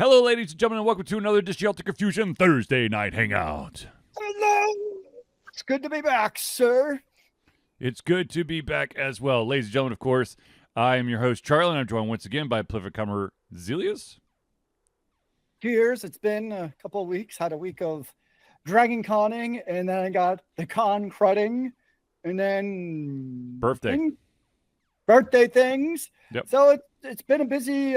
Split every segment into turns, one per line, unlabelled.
Hello, ladies and gentlemen, and welcome to another Disjalter Confusion Thursday Night Hangout.
Hello. It's good to be back, sir.
It's good to be back as well. Ladies and gentlemen, of course, I am your host, Charlie, and I'm joined once again by Plivicomer Zealeus.
Cheers. It's been a couple of weeks. Had a week of DragonConning, and then I got the con crudding, and then birthday things.
Yep.
So it's been a busy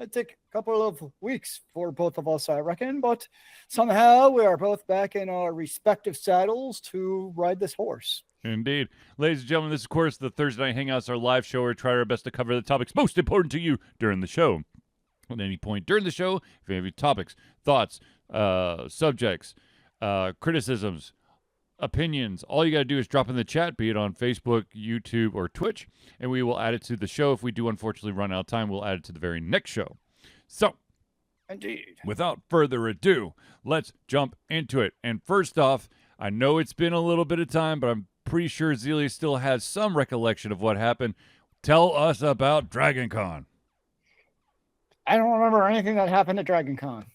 I think a couple of weeks for both of us, I reckon, but somehow we are both back in our respective saddles to ride this horse.
Indeed. Ladies and gentlemen, this is, of course, the Thursday Night Hangouts, our live show where we try our best to cover the topics most important to you during the show. At any point during the show, if you have any topics, thoughts, subjects, criticisms, opinions, all you got to do is drop in the chat, be it on Facebook, YouTube, or Twitch, and we will add it to the show. If we do unfortunately run out of time, we'll add it to the very next show. So,
indeed,
without further ado, let's jump into it. And first off, I know it's been a little bit of time, but I'm pretty sure Zealeus still has some recollection of what happened. Tell us about DragonCon.
I don't remember anything that happened at DragonCon.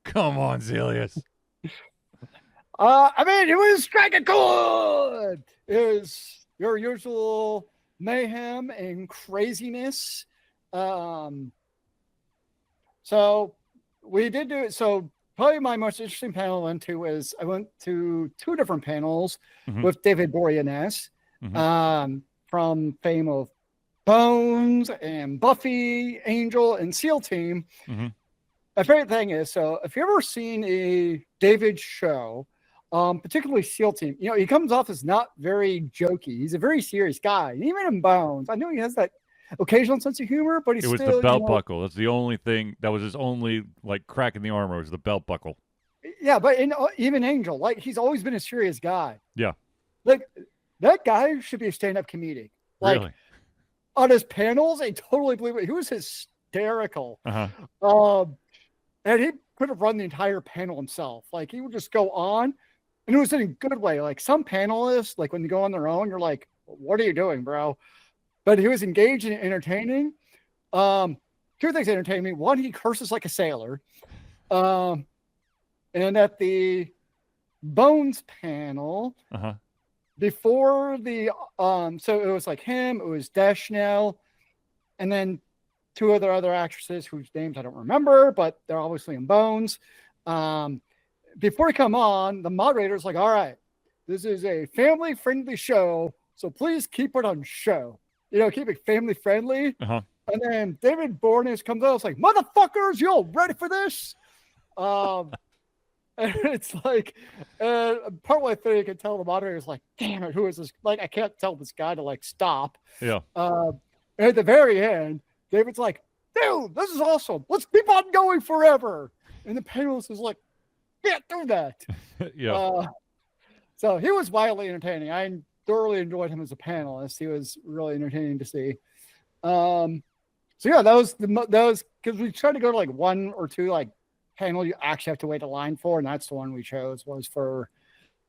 Come on, Zealeus.
I mean, it was DragonCon. It was your usual mayhem and craziness. So we did do it. So probably my most interesting panel I went to two different panels with David Boreanaz, from fame of Bones and Buffy, Angel, and SEAL Team. My favorite thing is, so if you've ever seen a David show, particularly SEAL Team, you know, he comes off as not very jokey. He's a very serious guy. And even in Bones, I know he has that occasional sense of humor, but
it was
still,
the belt buckle. That's the only thing that was his only like crack in the armor was the belt buckle.
Yeah, but even Angel, like, he's always been a serious guy.
Yeah,
like that guy should be a stand-up comedic. Like,
really?
On his panels, I totally believe it. He was hysterical. And he could have run the entire panel himself. Like, he would just go on, and it was in a good way. Like, some panelists, like when you go on their own, you're like, what are you doing, bro? But he was engaged and entertaining. Two things entertained me. One, he curses like a sailor. And at the Bones panel, before the so it was like him, it was Deschanel, and then two other actresses whose names I don't remember, but they're obviously in Bones. Before he come on, the moderator's like, all right, this is a family-friendly show, so please keep it on show. You know, keep it family-friendly. And then David Boreanaz comes out, it's like, motherfuckers, you all ready for this? And it's like, partway through, you can tell the moderator's like, damn it, who is this? Like, I can't tell this guy to, like, stop.
Yeah.
And at the very end, David's like, dude, this is awesome. Let's keep on going forever. And the panelist is like, yeah, do that.
Yeah.
So he was wildly entertaining. I thoroughly enjoyed him as a panelist. He was really entertaining to see. So yeah, that was because we tried to go to like one or two like panel you actually have to wait a line for, and that's the one we chose was for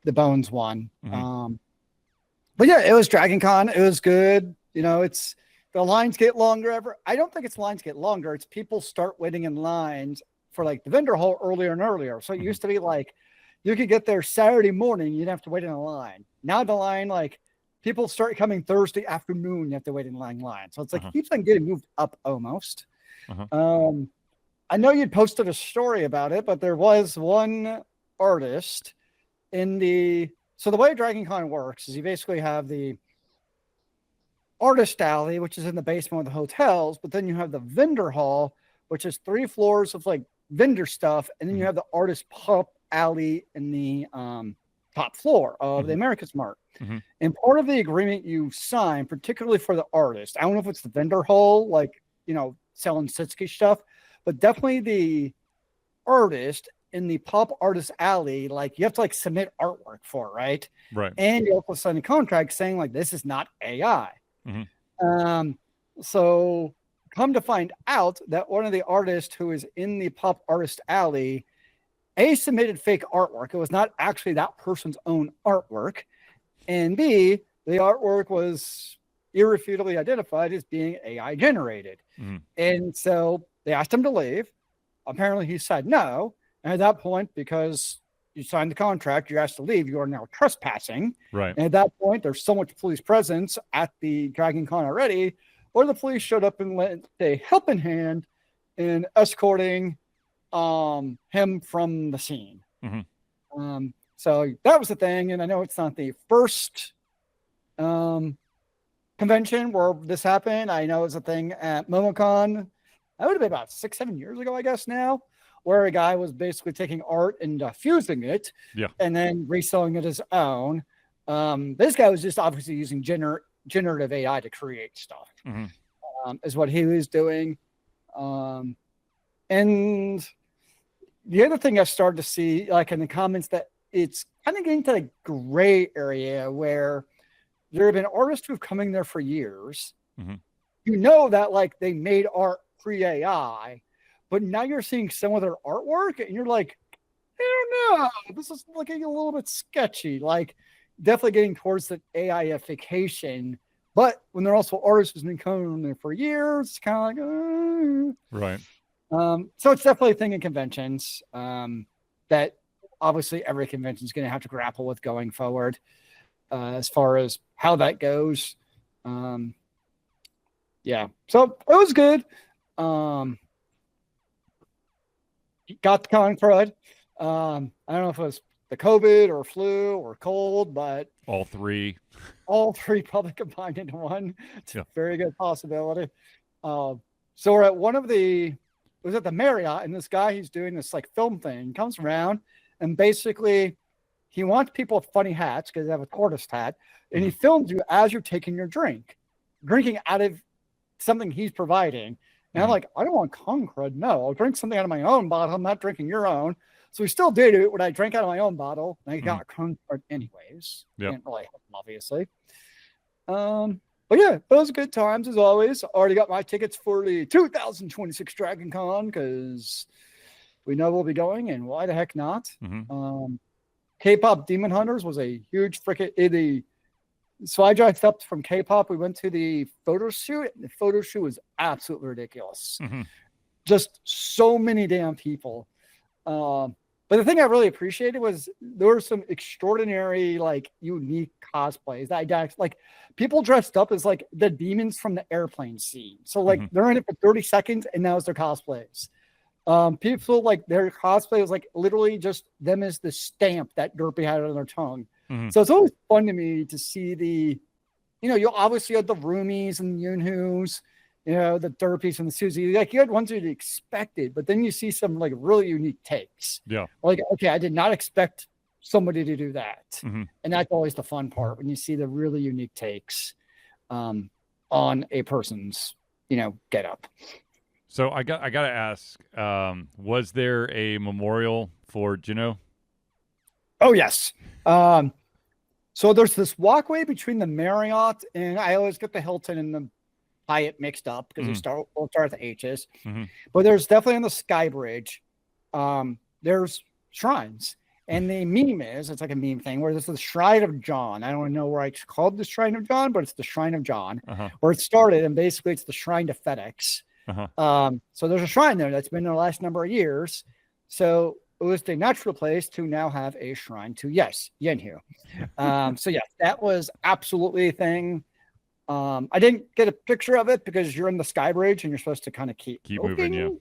the Bones one. But yeah, it was DragonCon. It was good. You know, it's the lines get longer I don't think it's lines get longer. It's people start waiting in lines for like the vendor hall earlier and earlier. So it used to be like you could get there Saturday morning, you'd have to wait in a line. Now the line, like, people start coming Thursday afternoon, you have to wait in line. So it's like it keeps on getting moved up almost. I know you'd posted a story about it, but there was one artist in so the way DragonCon works is you basically have the artist alley, which is in the basement of the hotels, but then you have the vendor hall, which is 3 floors of like vendor stuff, and then you have the artist pop alley in the top floor of the America's Mart. And part of the agreement you sign, particularly for the artist, I don't know if it's the vendor hall, like, you know, selling Sitsuki stuff, but definitely the artist in the pop artist alley, like, you have to like submit artwork for, right? And you also sign a contract saying like, this is not AI. So come to find out that one of the artists who is in the pop artist alley, A, submitted fake artwork. It was not actually that person's own artwork. And B, the artwork was, irrefutably identified as being AI generated. And so they asked him to leave. Apparently he said no. And at that point, because you signed the contract, you're asked to leave, you are now trespassing.
Right.
And at that point, there's so much police presence at the DragonCon already, where the police showed up and lent a helping hand in escorting him from the scene. So that was the thing. And I know it's not the first convention where this happened. I know it's a thing at MomoCon. That would have been about 6-7 years ago, I guess now, where a guy was basically taking art and fusing it and then reselling it as own. This guy was just obviously using generative AI to create stuff, is what he was doing. And the other thing I started to see, like in the comments, that it's kind of getting to the gray area where there have been artists who've come in there for years. You know that like they made art pre-AI, but now you're seeing some of their artwork and you're like, I don't know, this is looking a little bit sketchy. Like definitely getting towards the AIification. But when they're also artists who's been coming there for years, it's kind of like,
right.
So it's definitely a thing in conventions that obviously every convention is going to have to grapple with going forward as far as how that goes. Yeah, so it was good. Got the con crud. I don't know if it was the COVID or flu or cold, but
all three
probably combined into one. It's a very good possibility. So we're at one of the, it was at the Marriott, and this guy, he's doing this like film thing, comes around and basically he wants people with funny hats because they have a tortoise hat, and he films you as you're taking your drinking out of something he's providing. And I'm like, I don't want con crud. No, I'll drink something out of my own bottle. I'm not drinking your own. So we still did it when I drank out of my own bottle. And I got con crud anyways. Can't really help them, obviously. But yeah, those are good times as always. Already got my tickets for the 2026 DragonCon because we know we'll be going, and why the heck not? K-pop Demon Hunters was a huge freaking so I drived up from K-pop. We went to the photo shoot. The photo shoot was absolutely ridiculous. Just so many damn people. But the thing I really appreciated was there were some extraordinary, like, unique cosplays. Like, people dressed up as, like, the demons from the airplane scene. So, like, they're in it for 30 seconds, and now it's their cosplays. People, like, their cosplay was, like, literally just them as the stamp that Derpy had on their tongue. So it's always fun to me to see you obviously had the Roomies and Yunhoos, the Derpies and the Susie. Like, you had ones you'd expected, but then you see some, like, really unique takes. Like, okay, I did not expect somebody to do that. And that's always the fun part, when you see the really unique takes on a person's, get up.
So I got to ask, was there a memorial for Juno?
Oh, yes. So there's this walkway between the Marriott, and I always get the Hilton and the Hyatt mixed up because we'll start with the H's. But there's definitely on the Sky Bridge, there's shrines. And the meme it's like a meme thing where this is the Shrine of John. I don't know where it's called the Shrine of John, but it's the Shrine of John, where it started. And basically it's the Shrine to FedEx. So there's a shrine there that's been there the last number of years. So it was the natural place to now have a shrine to, yes, Yenhu. So yeah, that was absolutely a thing. I didn't get a picture of it because you're in the Sky Bridge and you're supposed to kind of keep
moving.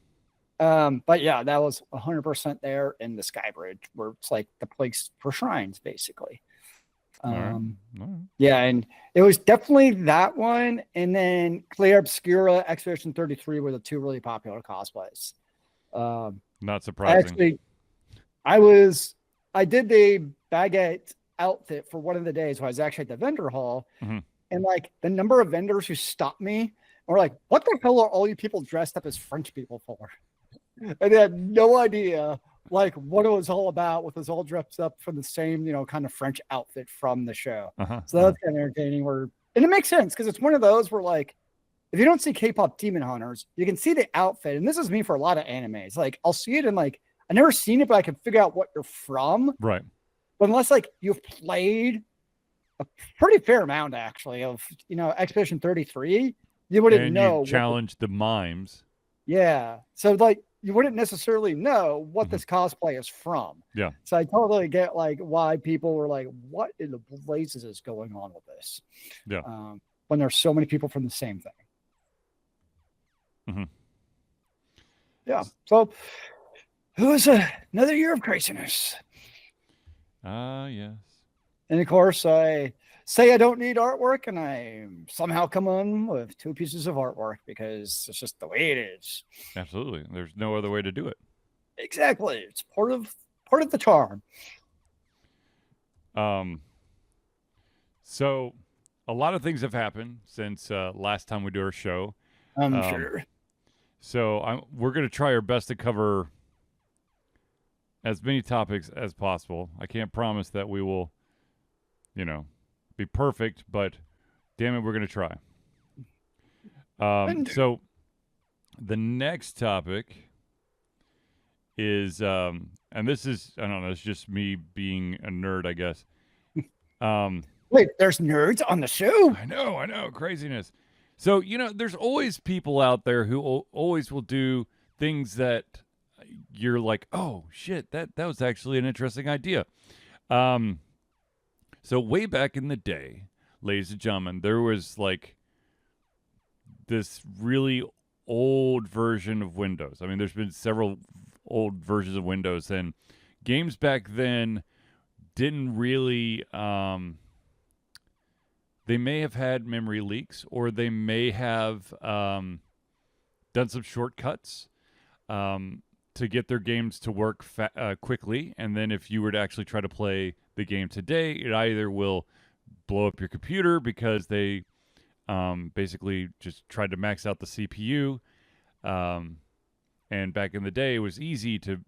But yeah, that was 100% there in the Sky Bridge, where it's like the place for shrines, basically. Yeah, and it was definitely that one, and then Clear Obscura, Expedition 33 were the two really popular cosplays.
Not surprising.
I did the baguette outfit for one of the days where I was actually at the vendor hall, and like the number of vendors who stopped me were like, what the hell are all you people dressed up as French people for? And they had no idea like what it was all about, with us all dressed up from the same, kind of French outfit from the show. So that was kind of entertaining, and it makes sense because it's one of those where, like, if you don't see K-pop Demon Hunters, you can see the outfit. And this is me for a lot of animes. Like, I'll see it and like, I've never seen it, but I can figure out what you're from.
Right.
But unless like you've played a pretty fair amount actually of Expedition 33. You wouldn't
And
know
you
what
challenge the mimes.
yeah. So like you wouldn't necessarily know what this cosplay is from.
Yeah.
So I totally get like why people were like, what in the blazes is going on with this?
Yeah.
When there's so many people from the same thing.
Mm-hmm.
Yeah. So it was another year of craziness.
Yes.
And of course, I say I don't need artwork, and I somehow come on with 2 pieces of artwork because it's just the way it is.
Absolutely. There's no other way to do it.
Exactly. It's part of the charm.
So a lot of things have happened since last time we do our show.
I'm sure.
So we're going to try our best to cover as many topics as possible. I can't promise that we will, be perfect, but damn it, we're going to try. So the next topic is, and this is, I don't know, it's just me being a nerd, I guess.
Wait, there's nerds on the show?
I know, craziness. So, there's always people out there who always will do things that you're like, oh, shit, that was actually an interesting idea. So way back in the day, ladies and gentlemen, there was like this really old version of Windows. I mean, there's been several old versions of Windows, and games back then didn't really... they may have had memory leaks, or they may have done some shortcuts to get their games to work quickly. And then if you were to actually try to play the game today, it either will blow up your computer because they basically just tried to max out the CPU. And back in the day, it was easy to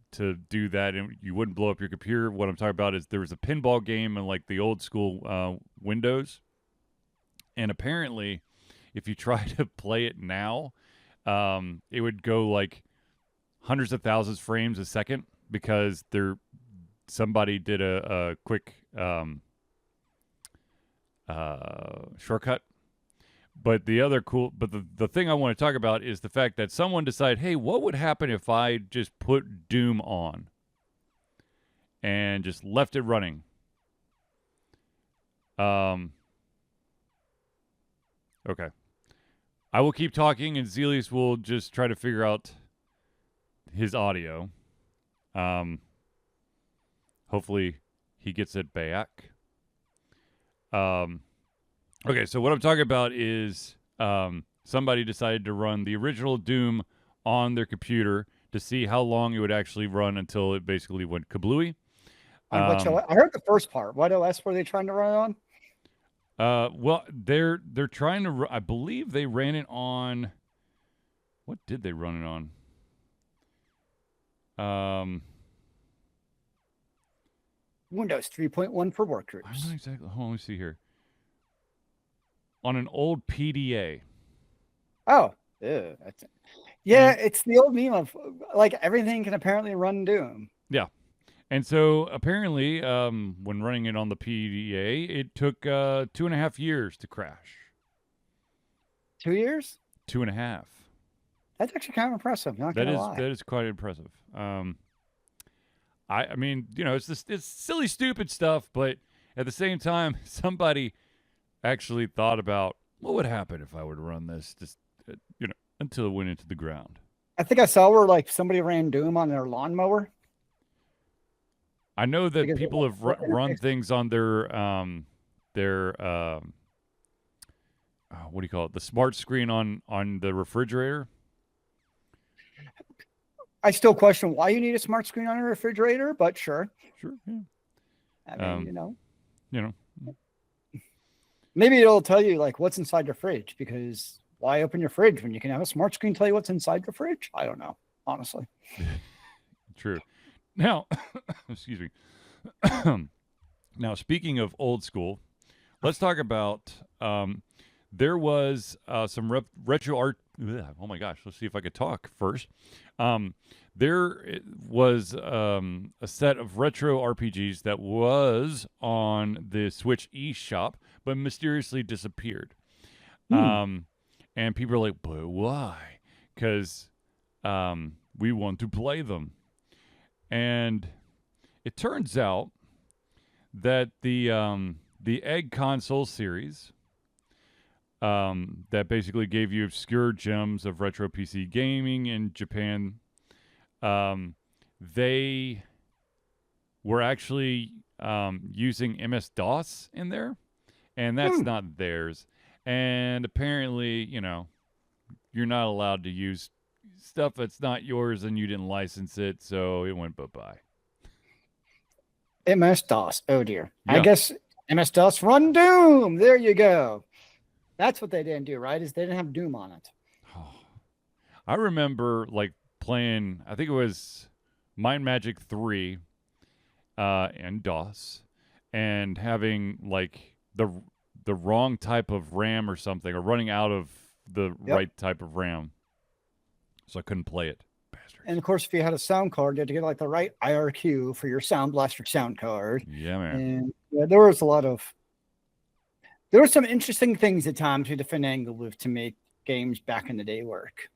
do that, and you wouldn't blow up your computer. What I'm talking about is there was a pinball game in like the old school Windows. And apparently, if you try to play it now, it would go like hundreds of thousands frames a second because somebody did a quick shortcut. But the thing I want to talk about is the fact that someone decided, hey, what would happen if I just put Doom on and just left it running? Okay. I will keep talking, and Zealeus will just try to figure out his audio. Hopefully he gets it back. Okay, so what I'm talking about is somebody decided to run the original Doom on their computer to see how long it would actually run until it basically went kablooey.
On which OS? I heard the first part. What OS were they trying to run on?
Well, they're trying to. I believe they ran it on. What did they run it on?
Windows 3.1 for workers.
I'm not exactly. Hold on, let me see here. On an old PDA.
Oh, ew, it's the old meme of like everything can apparently run Doom.
Yeah. And so apparently, when running it on the PDA, it took 2.5 years to crash. 2
years?
2.5.
That's actually kind of impressive. Not gonna lie.
That is quite impressive. I mean, it's silly, stupid stuff, but at the same time, somebody actually thought about what would happen if I were to run this, just until it went into the ground.
I think I saw where like somebody ran Doom on their lawnmower.
I know that people have run things on their what do you call it? The smart screen on the refrigerator.
I still question why you need a smart screen on a refrigerator, but sure.
Sure, yeah.
I mean,
Maybe
it'll tell you like what's inside your fridge, because why open your fridge when you can have a smart screen tell you what's inside your fridge? I don't know, honestly.
True. Now, excuse me. Now, speaking of old school, let's talk about there was some retro Oh my gosh, let's see if I could talk first. There was a set of retro RPGs that was on the Switch eShop, but mysteriously disappeared. And people are like, but why? Because we want to play them. And it turns out that the Egg console series, that basically gave you obscure gems of retro PC gaming in Japan, they were actually using MS-DOS in there, and that's not theirs. And apparently, you're not allowed to use stuff that's not yours, and you didn't license it, so it went bye-bye.
MS-DOS. Oh, dear.
Yeah.
I guess MS-DOS run Doom. There you go. That's what they didn't do, right? Is they didn't have Doom on it.
I remember playing, I think it was Mind Magic 3 and DOS, and having the wrong type of RAM or something, or running out of the right type of RAM. So I couldn't play it. Bastards.
And of course, if you had a sound card, you had to get the right IRQ for your Sound Blaster sound card.
Yeah, man.
And there was there were some interesting things at times with the finagle to make games back in the day work.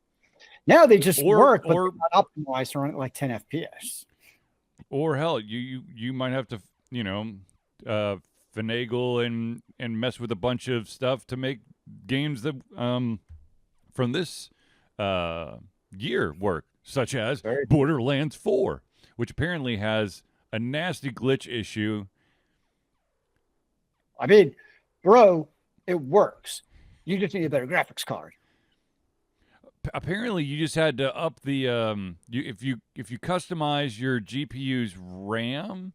Now they just work, but they're not optimized to run at 10 FPS.
Or hell, you might have to, finagle and mess with a bunch of stuff to make games that from this year work, such as Borderlands 4, which apparently has a nasty glitch issue.
I mean, bro, it works. You just need a better graphics card.
Apparently, you just had to up the if you customize your GPU's RAM,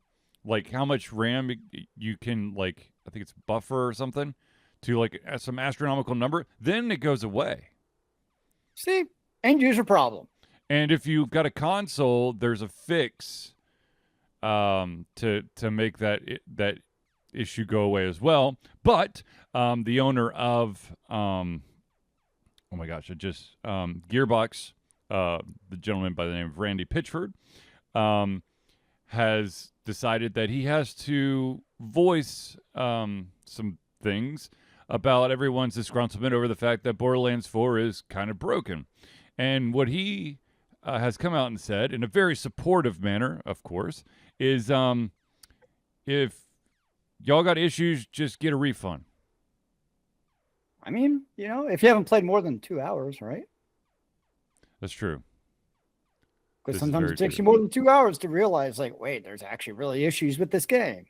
how much RAM you can I think it's buffer or something, to some astronomical number, then it goes away.
See, end user problem.
And if you've got a console, there's a fix to make that issue go away as well. But the owner of oh my gosh, Gearbox, the gentleman by the name of Randy Pitchford, has decided that he has to voice some things about everyone's disgruntlement over the fact that Borderlands 4 is kind of broken. And what he has come out and said, in a very supportive manner, of course, is if y'all got issues, just get a refund.
I mean, if you haven't played more than 2 hours, right?
That's true.
Because sometimes it takes you more than 2 hours to realize, wait, there's actually really issues with this game.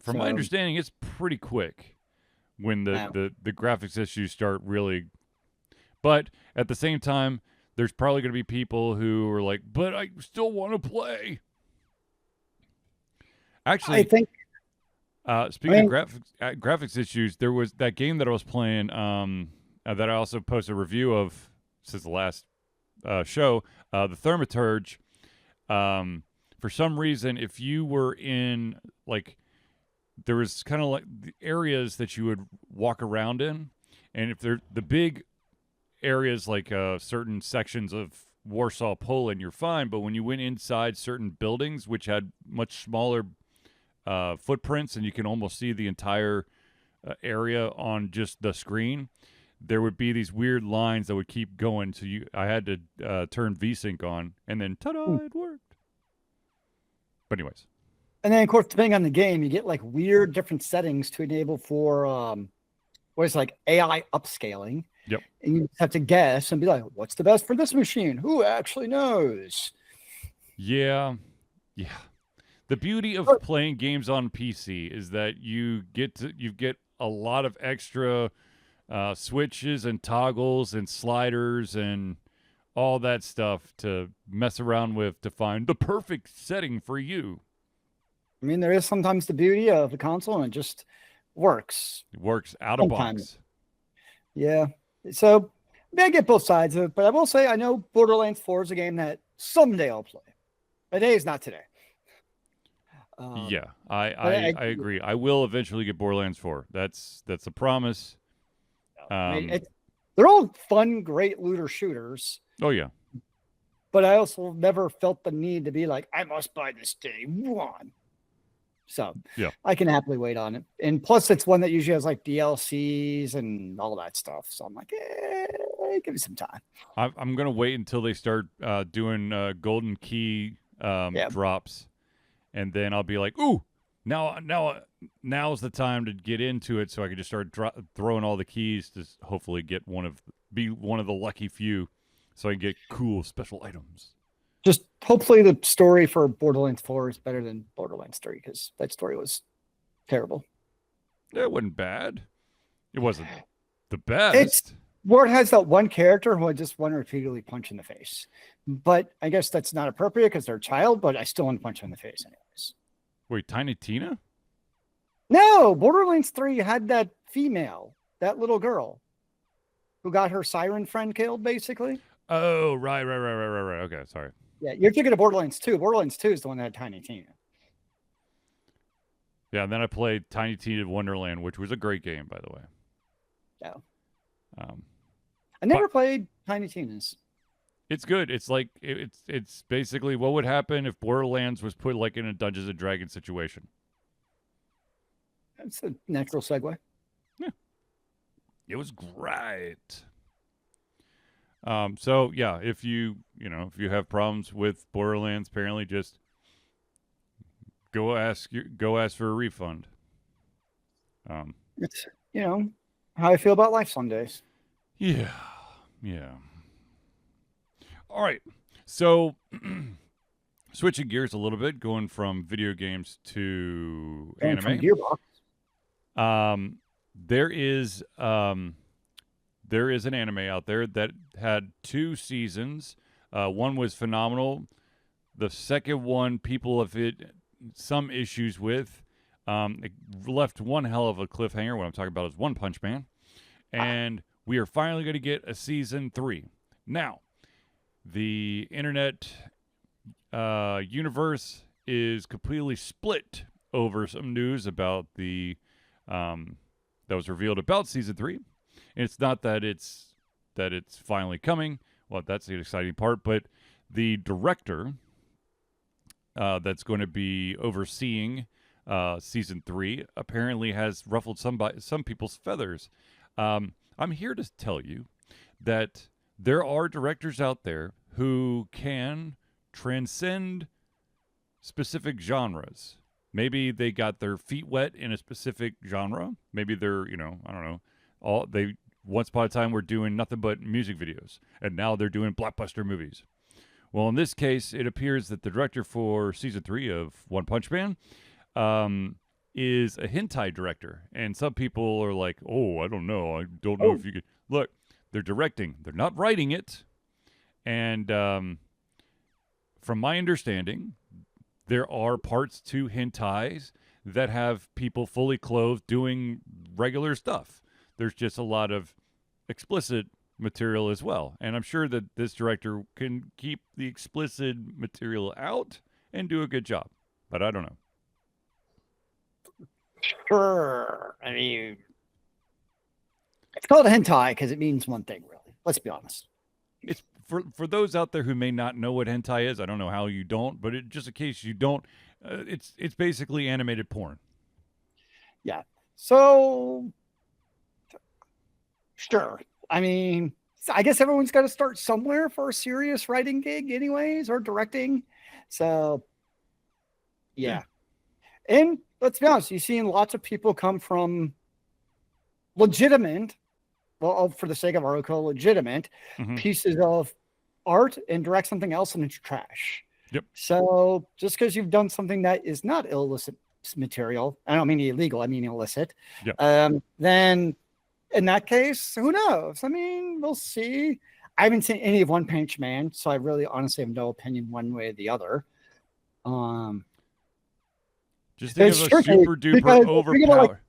From my understanding, it's pretty quick when the graphics issues start really. But at the same time, there's probably going to be people who are like, but I still want to play. Actually,
I think.
Speaking of graphics issues, there was that game that I was playing that I also posted a review of since the last show, the Thaumaturge. For some reason, if you were in there was kind of the areas that you would walk around in, and if they're the big areas certain sections of Warsaw, Poland, you're fine. But when you went inside certain buildings, which had much smaller footprints, and you can almost see the entire area on just the screen, there would be these weird lines that would keep going. So I had to turn VSync on, and then ta-da, it worked. But anyways.
And then, of course, depending on the game, you get weird different settings to enable for AI upscaling.
Yep.
And you have to guess and be like, what's the best for this machine? Who actually knows?
Yeah. Yeah. The beauty of playing games on PC is that you get a lot of extra switches and toggles and sliders and all that stuff to mess around with to find the perfect setting for you.
I mean, there is sometimes the beauty of the console, and it just works.
It works out of box.
Yeah. So I get both sides of it, but I will say I know Borderlands 4 is a game that someday I'll play. Today is not today.
Yeah, I agree. I will eventually get Borderlands 4. That's a promise.
I mean, they're all fun, great looter shooters.
Oh yeah.
But I also never felt the need to be like, I must buy this day one. So
yeah,
I can happily wait on it. And plus, it's one that usually has like DLCs and all that stuff. So I'm like, give me some time.
I'm gonna wait until they start doing golden key drops, and then I'll be like, ooh, now's the time to get into it, so I can just start throwing all the keys to hopefully be one of the lucky few, so I can get cool special items.
Just hopefully the story for Borderlands 4 is better than Borderlands 3, because that story was terrible.
It wasn't bad. It wasn't the best.
It's where it has that one character who I just want to repeatedly punch in the face. But I guess that's not appropriate because they're a child, but I still want to punch them in the face anyways.
Wait, Tiny Tina?
No, Borderlands 3 had that female, that little girl who got her siren friend killed, basically.
Oh, right. Okay, sorry.
Yeah, you're thinking of Borderlands 2. Borderlands 2 is the one that had Tiny Tina.
Yeah, and then I played Tiny Tina Wonderland, which was a great game, by the way.
Yeah. I never played Tiny Tina's.
It's good. It's like it's basically what would happen if Borderlands was put like in a Dungeons and Dragons situation.
That's a natural segue.
Yeah. It was great. So yeah, if you have problems with Borderlands, apparently just go ask for a refund.
It's how I feel about life some days.
Yeah. All right. So switching gears a little bit, going from video games to anime.
From Gearbox.
There is an anime out there that had 2 seasons. One was phenomenal. The second one, people have had some issues with. It left one hell of a cliffhanger. What I'm talking about is One Punch Man. And we are finally going to get a season 3. Now, the internet universe is completely split over some news about that was revealed about season 3. It's not that it's finally coming. Well, that's the exciting part. But the director that's going to be overseeing season 3 apparently has ruffled some people's feathers. I'm here to tell you that there are directors out there who can transcend specific genres. Maybe they got their feet wet in a specific genre. Maybe they're, I don't know, they once upon a time were doing nothing but music videos, and now they're doing blockbuster movies. Well, in this case, it appears that the director for season 3 of One Punch Man is a hentai director, and some people are like, "Oh, I don't know. I don't know if you could look." They're directing; they're not writing it. And from my understanding, there are parts to hentais that have people fully clothed doing regular stuff. There's just a lot of explicit material as well. And I'm sure that this director can keep the explicit material out and do a good job. But I don't know.
Sure. I mean, it's called a hentai because it means one thing, really. Let's be honest.
It's for those out there who may not know what hentai is. I don't know how you don't, but just in case you don't, it's basically animated porn.
Yeah. So, sure. I mean, I guess everyone's got to start somewhere for a serious writing gig, anyways, or directing. So, yeah. And let's be honest, you've seen lots of people come from legitimate, well, for the sake of article, legitimate pieces of art and direct something else and it's trash.
Yep.
So just because you've done something that is not illicit material, I don't mean illegal, I mean illicit.
Yep.
Then in that case, who knows? I mean, we'll see. I haven't seen any of One Punch Man, so I really honestly have no opinion one way or the other.
Just think of a super duper overpowered.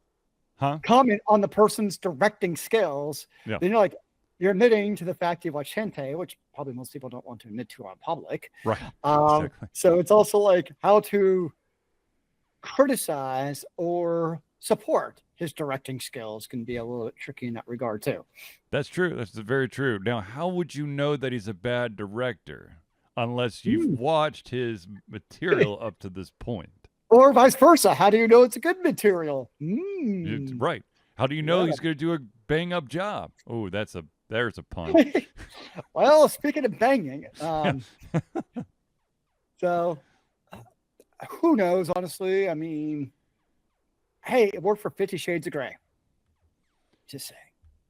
Comment on the person's directing skills. Yeah. Then you're admitting to the fact you watch hentai, which probably most people don't want to admit to on public.
Right.
Exactly. So it's also like how to criticize or support his directing skills can be a little bit tricky in that regard too.
That's true. That's very true. Now, how would you know that he's a bad director unless you've watched his material up to this point?
Or vice versa. How do you know it's a good material?
Right. How do you know he's going to do a bang up job? Oh, there's a pun.
Well, speaking of banging, so who knows? Honestly, I mean, hey, it worked for 50 Shades of Grey. Just saying.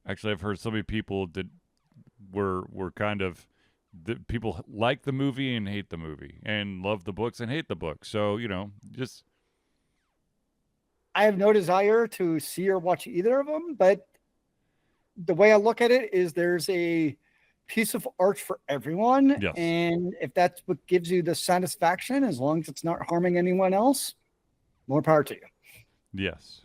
Actually, I've heard so many people that were kind of people like the movie and hate the movie, and love the books and hate the book. So just
I have no desire to see or watch either of them, but the way I look at it is there's a piece of art for everyone.
Yes.
And if that's what gives you the satisfaction, as long as it's not harming anyone else, more power to you.
Yes.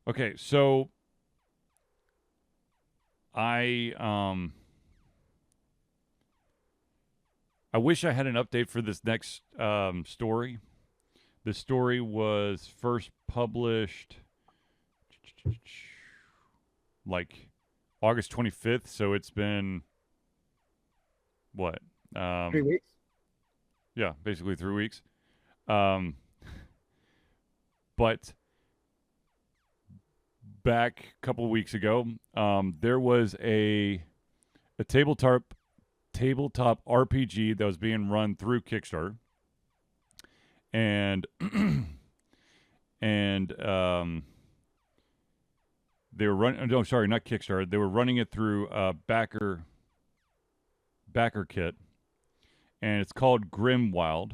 Okay, so I wish I had an update for this next story. The story was first published like August 25th, so it's been what?
3 weeks.
Yeah, basically 3 weeks. But back a couple weeks ago, there was a tabletop RPG that was being run through Kickstarter, and they were running. No, sorry, not Kickstarter. They were running it through Backer Kit, and it's called Grimwild.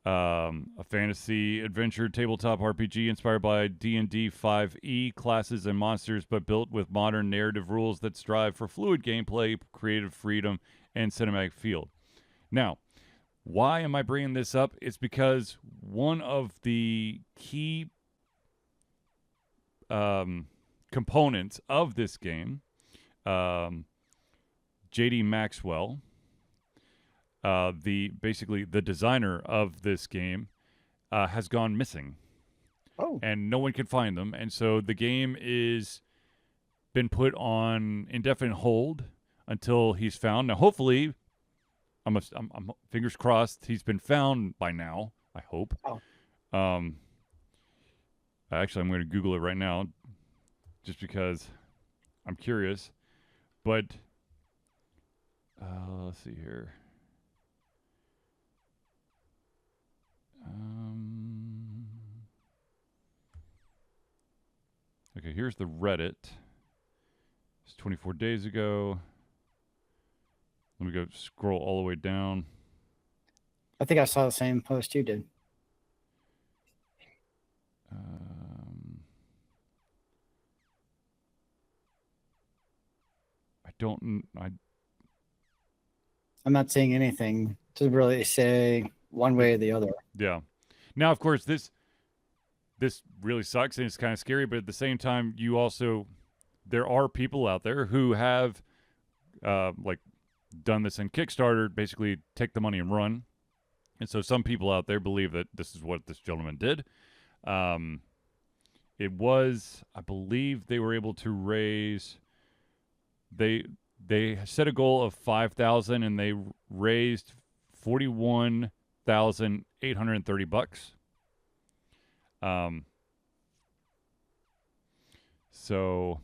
A fantasy adventure tabletop RPG inspired by D&D 5e classes and monsters, but built with modern narrative rules that strive for fluid gameplay, creative freedom, and cinematic feel. Now, why am I bringing this up? It's because one of the key components of this game, J.D. Maxwell, the designer of this game, has gone missing.
Oh.
And no one can find them, and so the game is been put on indefinite hold until he's found. Now, hopefully, I'm fingers crossed he's been found by now. I hope.
Oh.
Actually, I'm going to Google it right now, just because I'm curious. But let's see here. Okay, here's the Reddit. It's 24 days ago. Let me go scroll all the way down.
I think I saw the same post you did. I'm not seeing anything to really say one way or the other.
Yeah. Now, of course, this really sucks and it's kind of scary, but at the same time, there are people out there who have done this in Kickstarter, basically take the money and run. And so some people out there believe that this is what this gentleman did. It was, I believe they were able to raise, they set a goal of $5,000 and they raised $41,830. So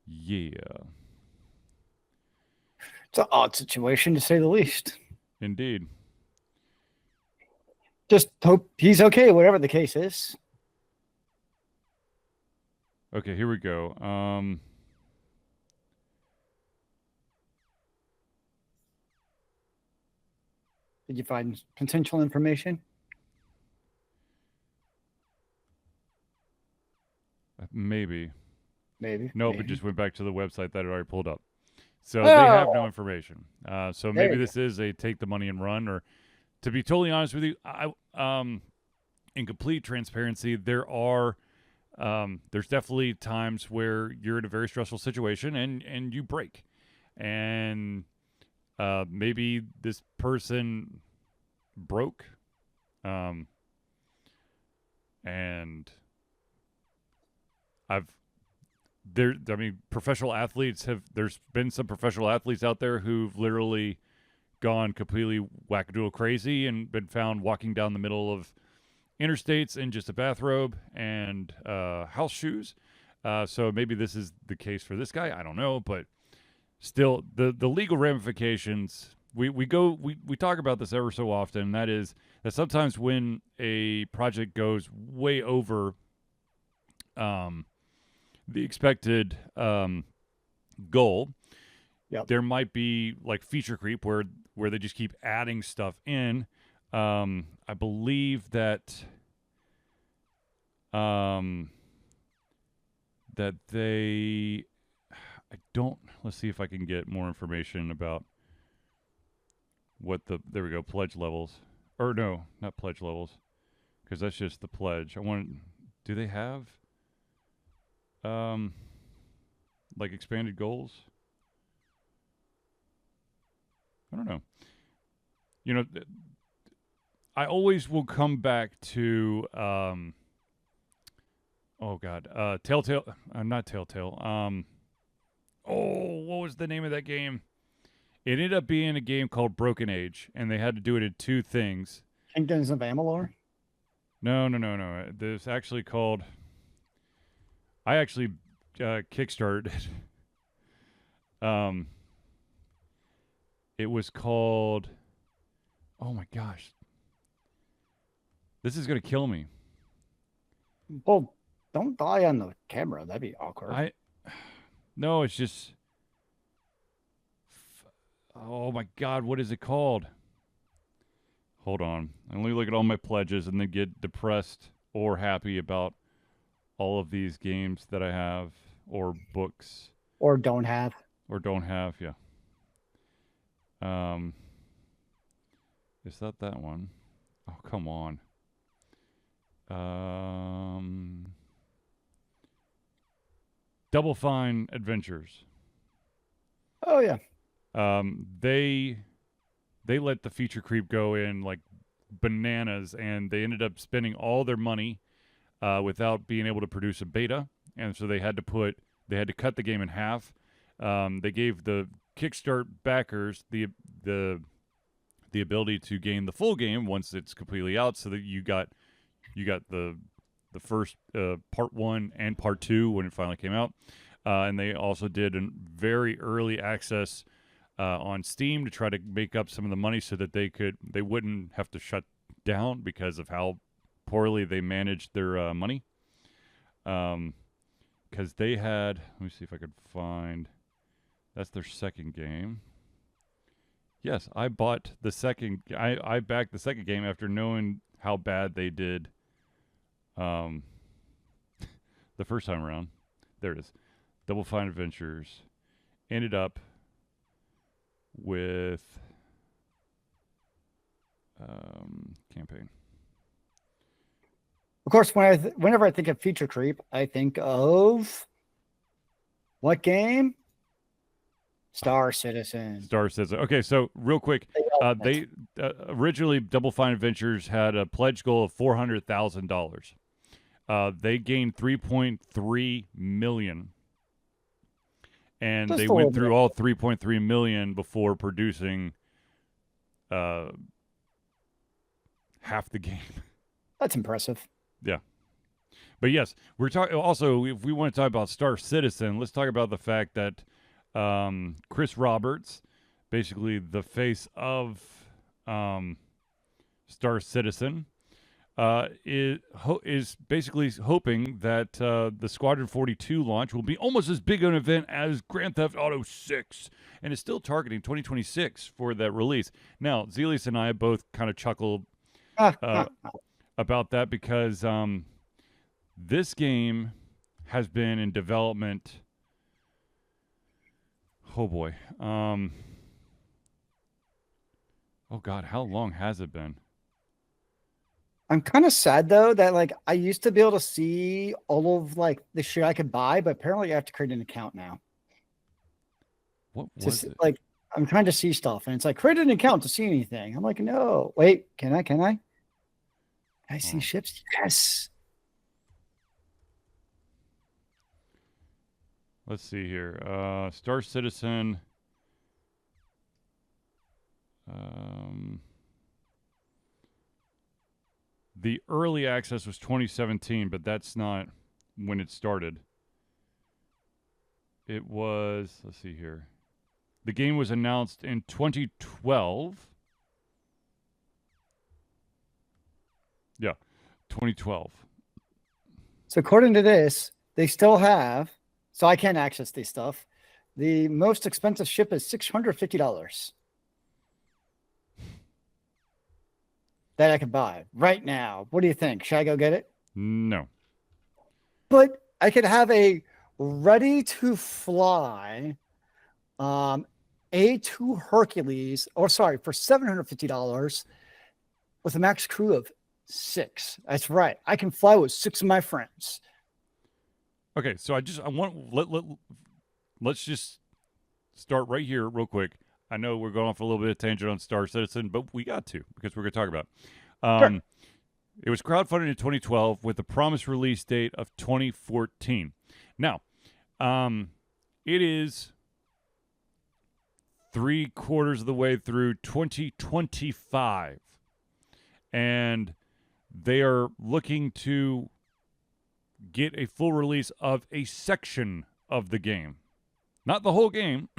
yeah.
It's an odd situation to say the least.
Indeed.
Just hope he's okay, whatever the case is.
Okay, here we go.
Did you find potential information?
Maybe. Nope, it just went back to the website that it already pulled up. So they have no information. So maybe this is a take the money and run, or to be totally honest with you, in complete transparency, there's definitely times where you're in a very stressful situation and you break. And maybe this person broke And I mean, professional athletes there's been some professional athletes out there who've literally gone completely wackadoodle crazy and been found walking down the middle of interstates in just a bathrobe and house shoes. So maybe this is the case for this guy. I don't know, but still, the legal ramifications. We talk about this ever so often. That is that sometimes when a project goes way over the expected goal,
Yep.
there might be like feature creep where they just keep adding stuff in. I believe that they, let's see if I can get more information about what there we go, pledge levels. Or no, not pledge levels, because that's just the pledge. Do they have like expanded goals? I don't know. You know, I always will come back to Telltale, not Telltale. What was the name of that game? It ended up being a game called Broken Age, and they had to do it in two things.
Kingdoms of Amalur?
No. There's actually called. I actually kickstarted it. It was called. Oh my gosh. This is gonna kill me.
Well, don't die on the camera. That'd be awkward.
No, it's just. Oh my God, what is it called? Hold on. Let me look at all my pledges and then get depressed or happy about all of these games that I have or books.
Or don't have.
Yeah. Is that one? Oh, come on. Double Fine Adventures.
Oh yeah.
They let the feature creep go in like bananas, and they ended up spending all their money without being able to produce a beta, and so they had to cut the game in half. They gave the Kickstart backers the ability to gain the full game once it's completely out, so that you got the first part 1 and part 2 when it finally came out, and they also did a very early access on Steam to try to make up some of the money so that they wouldn't have to shut down because of how poorly they managed their money. Because they had, let me see if I could find. That's their second game. Yes, I bought the second. I backed the second game after knowing how bad they did. The first time around. There it is. Double Fine Adventures ended up with campaign.
Of course, whenever I think of feature creep, I think of what game? Star Citizen.
Okay, so real quick, they originally Double Fine Adventures had a pledge goal of $400,000. They gained 3.3 million, and they went through all 3.3 million before producing half the game.
That's impressive.
Yeah. But yes, we're talking also, if we want to talk about Star Citizen, let's talk about the fact that Chris Roberts, basically the face of Star Citizen, is basically hoping that the Squadron 42 launch will be almost as big an event as Grand Theft Auto 6, and is still targeting 2026 for that release. Now, Zealeus and I both kind of chuckled about that because this game has been in development. Oh boy. Oh God, how long has it been?
I'm kind of sad though that like I used to be able to see all of like the shit I could buy, but apparently I have to create an account now.
What was it?
Like I'm trying to see stuff and it's like create an account to see anything. I'm like, no, wait, can I? I see ships. Yes.
Let's see here. Star Citizen. The early access was 2017, but that's not when it started. It was, let's see here. The game was announced in 2012. Yeah, 2012.
So according to this, they still have, so I can't access this stuff. The most expensive ship is $650 that I can buy right now. What do you think? Should I go get it?
No.
But I could have a ready to fly A2 Hercules, or sorry, for $750 with a max crew of 6. That's right. I can fly with 6 of my friends.
Okay, so let's just start right here real quick. I know we're going off a little bit of tangent on Star Citizen, but we got to because we're going to talk about it.
Sure.
It was crowdfunded in 2012 with the promised release date of 2014. Now, it is 3/4 of the way through 2025, and they are looking to get a full release of a section of the game. Not the whole game.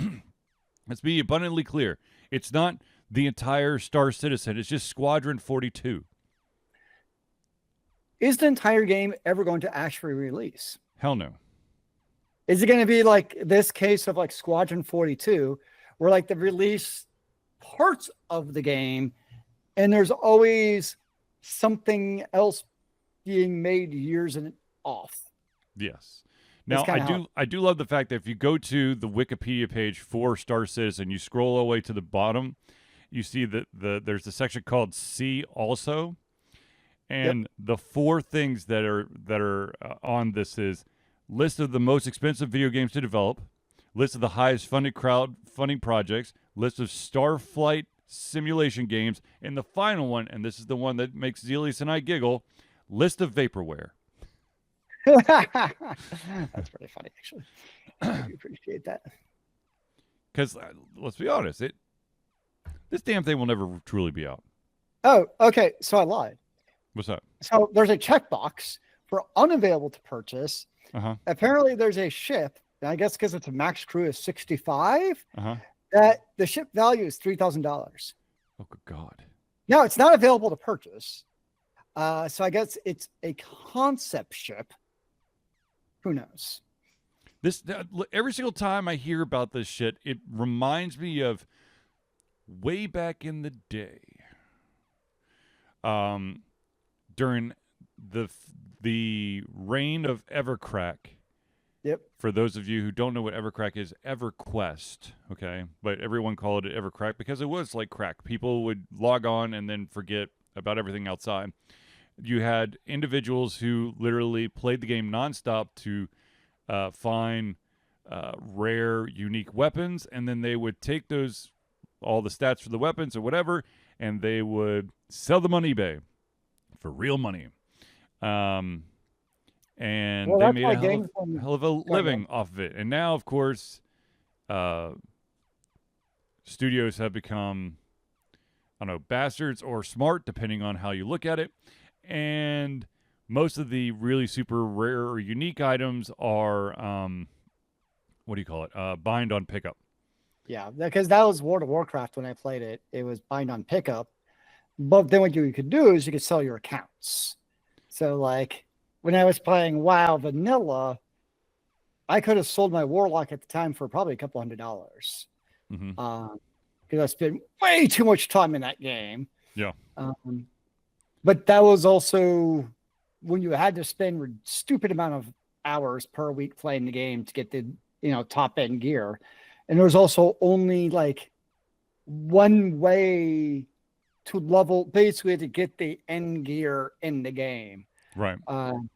Let's be abundantly clear. It's not the entire Star Citizen. It's just Squadron 42.
Is the entire game ever going to actually release?
Hell no.
Is it going to be like this case of like Squadron 42, where like the release parts of the game and there's always something else being made years and off?
Yes. Now, I do love the fact that if you go to the Wikipedia page for Star Citizen, you scroll all the way to the bottom, you see that there's a section called See Also, and the 4 things that are on this is list of the most expensive video games to develop, list of the highest funded crowdfunding projects, list of Starflight simulation games, and the final one, and this is the one that makes Zealeus and I giggle, list of vaporware.
That's pretty funny, actually. I appreciate that.
Because let's be honest, this damn thing will never truly be out.
Oh, okay. So I lied.
What's that?
So there's a checkbox for unavailable to purchase.
Uh-huh.
Apparently, there's a ship, and I guess because it's a max crew of 65,
Uh-huh.
that the ship value is $3,000.
Oh, good God.
No, it's not available to purchase. So I guess it's a concept ship. Who knows?
Every single time I hear about this shit, it reminds me of way back in the day, during the reign of Evercrack.
Yep.
For those of you who don't know what Evercrack is, EverQuest, okay? But everyone called it Evercrack because it was like crack. People would log on and then forget about everything outside. You had individuals who literally played the game nonstop to find rare, unique weapons, and then they would take all the stats for the weapons or whatever, and they would sell them on eBay for real money. And they made a hell of a living off of it. And now, of course, studios have become, I don't know, bastards or smart, depending on how you look at it. And most of the really super rare or unique items are, what do you call it? Bind on pickup.
Yeah, because that was World of Warcraft when I played it. It was bind on pickup. But then what you could do is you could sell your accounts. So like when I was playing WoW Vanilla, I could have sold my Warlock at the time for probably a couple $100.
Mm-hmm.
Because I spent way too much time in that game.
Yeah.
But that was also when you had to spend a stupid amount of hours per week playing the game to get the top end gear. And there was also only like one way to level, basically to get the end gear in the game.
Right.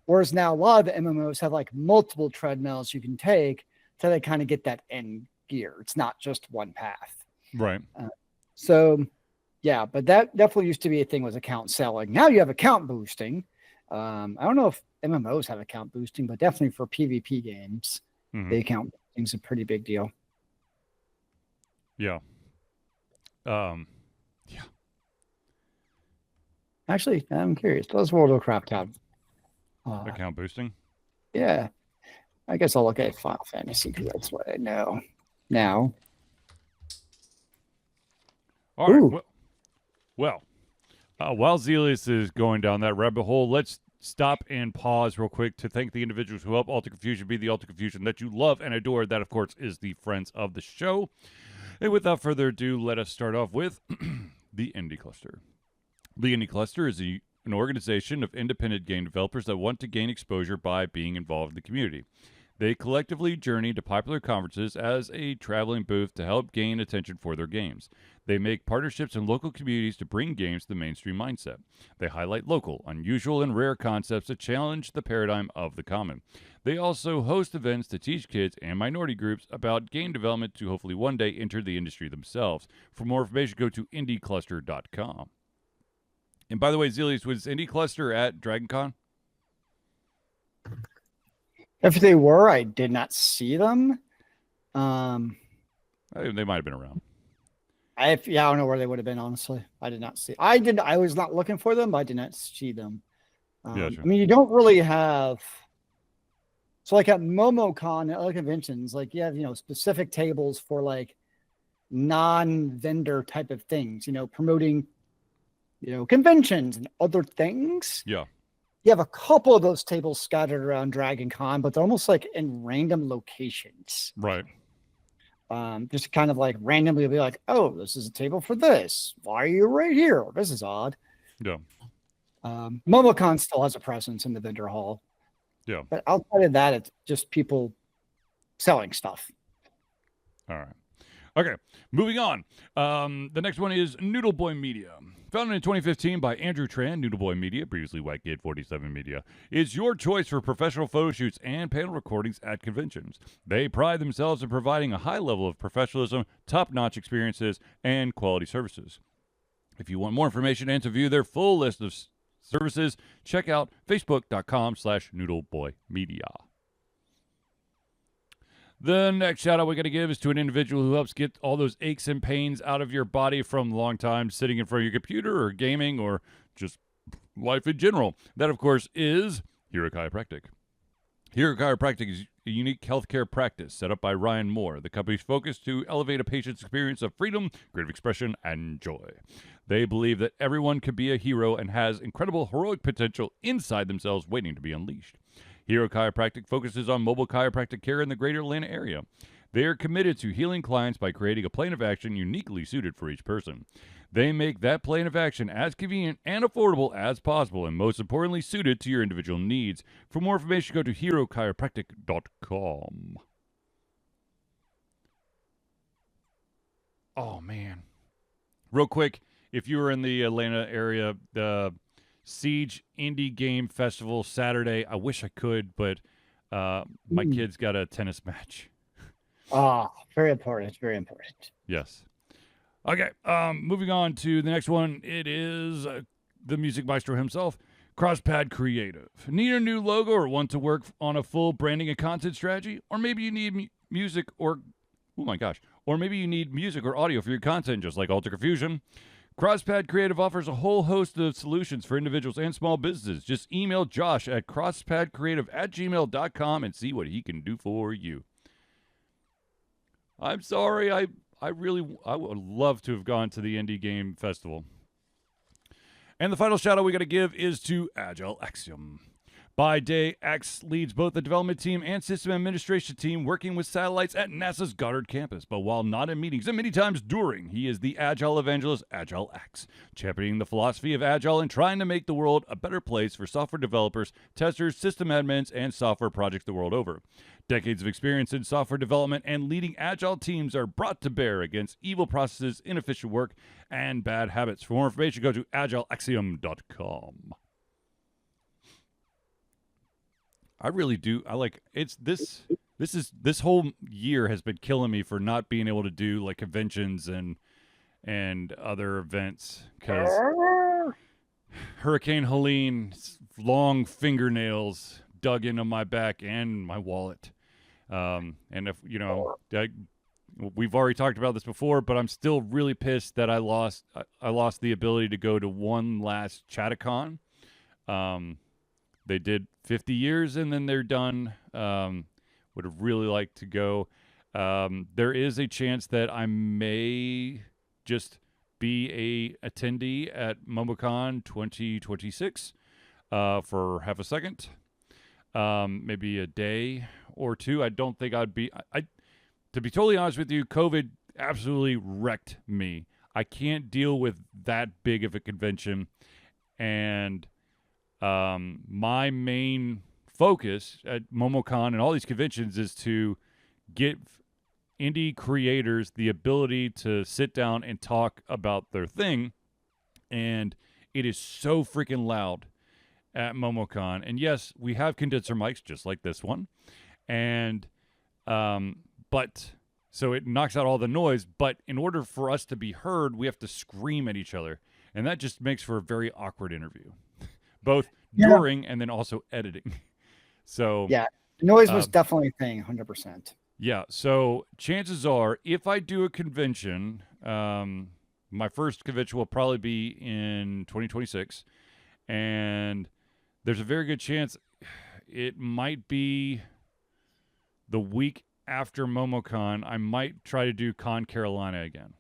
Whereas now a lot of the MMOs have like multiple treadmills you can take to like kind of get that end gear. It's not just one path.
Right.
So Yeah, but that definitely used to be a thing, was account selling. Now you have account boosting. I don't know if MMOs have account boosting, but definitely for PvP games, the account boosting is a pretty big deal.
Yeah. Yeah.
Actually, I'm curious. Does World of Warcraft have
Account boosting?
Yeah. I guess I'll look at Final Fantasy because that's what I know now.
All right. Well, while Zealeus is going down that rabbit hole, let's stop and pause real quick to thank the individuals who help Alter Confusion be the Alter Confusion that you love and adore. That, of course, is the friends of the show. And without further ado, let us start off with the Indie Cluster. The Indie Cluster is an organization of independent game developers that want to gain exposure by being involved in the community. They collectively journey to popular conferences as a traveling booth to help gain attention for their games. They make partnerships in local communities to bring games to the mainstream mindset. They highlight local, unusual, and rare concepts that challenge the paradigm of the common. They also host events to teach kids and minority groups about game development to hopefully one day enter the industry themselves. For more information, go to indiecluster.com. And by the way, Zealeus, was Indie Cluster at DragonCon?
If they were, I did not see them.
They might have been around.
I don't know where they would have been, honestly. I did not see. I was not looking for them, but I did not see them.
Yeah, sure.
I mean, you don't really have. So, like at MomoCon and other conventions, like you have, specific tables for like non-vendor type of things, promoting, conventions and other things.
Yeah.
You have a couple of those tables scattered around DragonCon, but they're almost like in random locations.
Right.
Just kind of like randomly be like, oh, this is a table for this. Why are you right here? This is odd.
Yeah.
MomoCon still has a presence in the vendor hall.
Yeah.
But outside of that, it's just people selling stuff.
All right. Okay, moving on. The next one is Noodle Boy Media. Founded in 2015 by Andrew Tran, Noodle Boy Media, previously Whitegate 47 Media, is your choice for professional photo shoots and panel recordings at conventions. They pride themselves in providing a high level of professionalism, top-notch experiences, and quality services. If you want more information and to view their full list of services, check out facebook.com/noodleboymedia. The next shout out we got to give is to an individual who helps get all those aches and pains out of your body from long time sitting in front of your computer or gaming or just life in general. That, of course, is Hero Chiropractic. Hero Chiropractic is a unique healthcare practice set up by Ryan Moore. The company's focus to elevate a patient's experience of freedom, creative expression, and joy. They believe that everyone could be a hero and has incredible heroic potential inside themselves waiting to be unleashed. Hero Chiropractic focuses on mobile chiropractic care in the greater Atlanta area. They are committed to healing clients by creating a plan of action uniquely suited for each person. They make that plan of action as convenient and affordable as possible, and most importantly, suited to your individual needs. For more information, go to herochiropractic.com. Oh, man. Real quick, if you were in the Atlanta area, the Siege Indie Game Festival Saturday. I wish I could, but my kid's got a tennis match.
Very important. Very important.
Yes. Okay. Moving on to the next one. It is the music maestro himself, CrossPad Creative. Need a new logo or want to work on a full branding and content strategy? Or maybe you need music or maybe you need music or audio for your content, just like Alter Confusion. CrossPad Creative offers a whole host of solutions for individuals and small businesses. Just email Josh at crosspadcreative@gmail.com and see what he can do for you. I'm sorry, I would love to have gone to the Indie Game Festival. And the final shout out we got to give is to Agile Axiom. By day, X leads both the development team and system administration team working with satellites at NASA's Goddard campus. But while not in meetings and many times during, he is the Agile evangelist, Agile X, championing the philosophy of Agile and trying to make the world a better place for software developers, testers, system admins, and software projects the world over. Decades of experience in software development and leading Agile teams are brought to bear against evil processes, inefficient work, and bad habits. For more information, go to agileaxiom.com. I really do. I like it's this whole year has been killing me for not being able to do like conventions and and other events because Hurricane Helene's long fingernails dug into my back and my wallet. And if we've already talked about this before, but I'm still really pissed that I lost the ability to go to one last Chatacon. They did 50 years and then they're done. Would have really liked to go. There is a chance that I may just be a attendee at MomoCon 2026 for half a second, maybe a day or two. I don't think I'd be. To be totally honest with you, COVID absolutely wrecked me. I can't deal with that big of a convention, and my main focus at MomoCon and all these conventions is to give indie creators the ability to sit down and talk about their thing, and it is so freaking loud at MomoCon. And yes, we have condenser mics just like this one, and but so it knocks out all the noise, but in order for us to be heard, we have to scream at each other, and that just makes for a very awkward interview, both during and then also editing. So
yeah, noise was definitely a thing, 100%.
Yeah, so chances are, if I do a convention, my first convention will probably be in 2026, and there's a very good chance it might be the week after MomoCon. I might try to do Con Carolina again.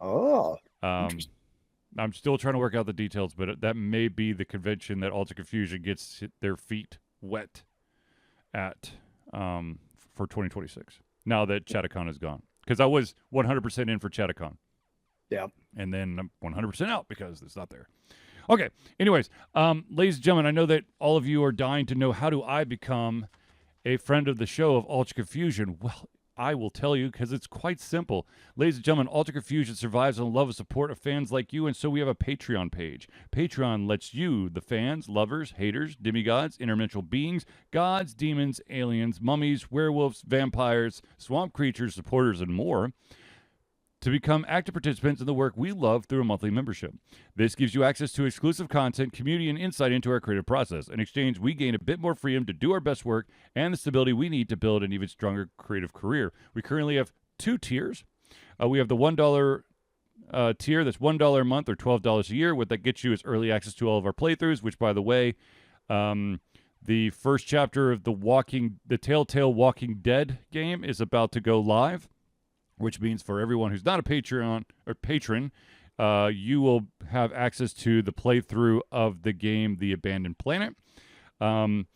Oh,
I'm still trying to work out the details, but that may be the convention that Alter Confusion gets their feet wet at for 2026. Now that Chatacon is gone, because I was 100% in for Chatacon.
Yeah,
and then I'm 100% out because it's not there. Okay. Anyways, ladies and gentlemen, I know that all of you are dying to know, how do I become a friend of the show of Alter Confusion? Well, I will tell you, because it's quite simple. Ladies and gentlemen, Alter Confusion survives on the love and support of fans like you, and so we have a Patreon page. Patreon lets you, the fans, lovers, haters, demigods, interdimensional beings, gods, demons, aliens, mummies, werewolves, vampires, swamp creatures, supporters, and more, to become active participants in the work we love through a monthly membership. This gives you access to exclusive content, community, and insight into our creative process. In exchange, we gain a bit more freedom to do our best work and the stability we need to build an even stronger creative career. We currently have 2 tiers. We have the $1 tier that's $1 a month or $12 a year. What that gets you is early access to all of our playthroughs, which, by the way, the first chapter of the Telltale Walking Dead game is about to go live, which means for everyone who's not a Patreon or patron, you will have access to the playthrough of the game The Abandoned Planet. And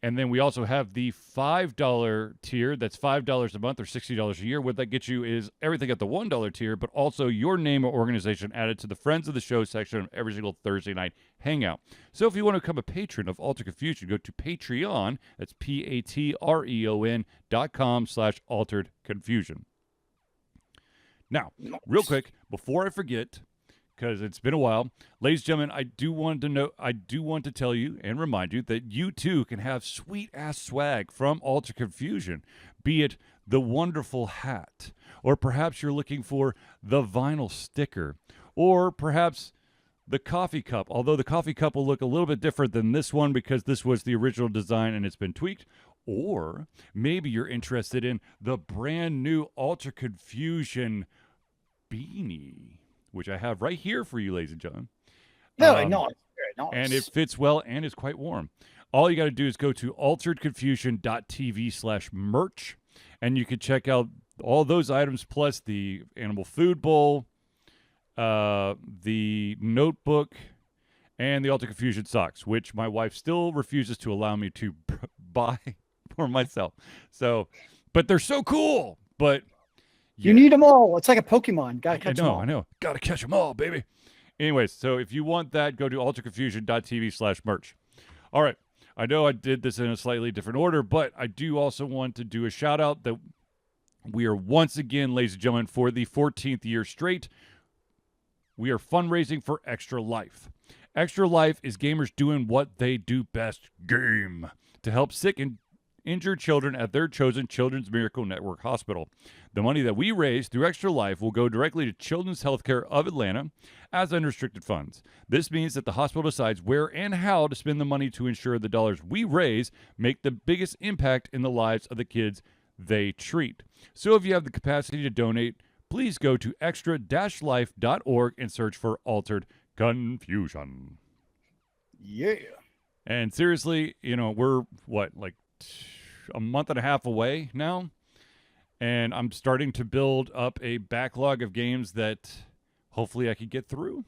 then we also have the $5 tier. That's $5 a month or $60 a year. What that gets you is everything at the $1 tier, but also your name or organization added to the Friends of the Show section of every single Thursday night hangout. So if you want to become a patron of Alter Confusion, go to Patreon. That's patreon.com/Altered Confusion. Now, real quick, before I forget, because it's been a while, ladies and gentlemen, I do want to tell you and remind you that you too can have sweet ass swag from Alter Confusion, be it the wonderful hat, or perhaps you're looking for the vinyl sticker, or perhaps the coffee cup, although the coffee cup will look a little bit different than this one because this was the original design and it's been tweaked. Or maybe you're interested in the brand new Alter Confusion beanie, which I have right here for you, ladies and gentlemen.
Very nice.
And it fits well and is quite warm. All you got to do is go to alteredconfusion.tv/merch, and you can check out all those items plus the animal food bowl, the notebook, and the Alter Confusion socks, which my wife still refuses to allow me to buy for myself. So, but they're so cool. But
you need them all. It's like a Pokemon. Gotta catch them all.
I know. Gotta catch them all, baby. Anyways, so if you want that, go to alterconfusion.tv/merch. All right. I know I did this in a slightly different order, but I do also want to do a shout out that we are once again, ladies and gentlemen, for the 14th year straight, we are fundraising for Extra Life. Extra Life is gamers doing what they do best, game, to help sick and injured children at their chosen Children's Miracle Network hospital. The money that we raise through Extra Life will go directly to Children's Healthcare of Atlanta as unrestricted funds. This means that the hospital decides where and how to spend the money to ensure the dollars we raise make the biggest impact in the lives of the kids they treat. So if you have the capacity to donate, please go to extra-life.org and search for Altered Confusion.
Yeah.
And seriously, we're a month and a half away now, and I'm starting to build up a backlog of games that hopefully I could get through.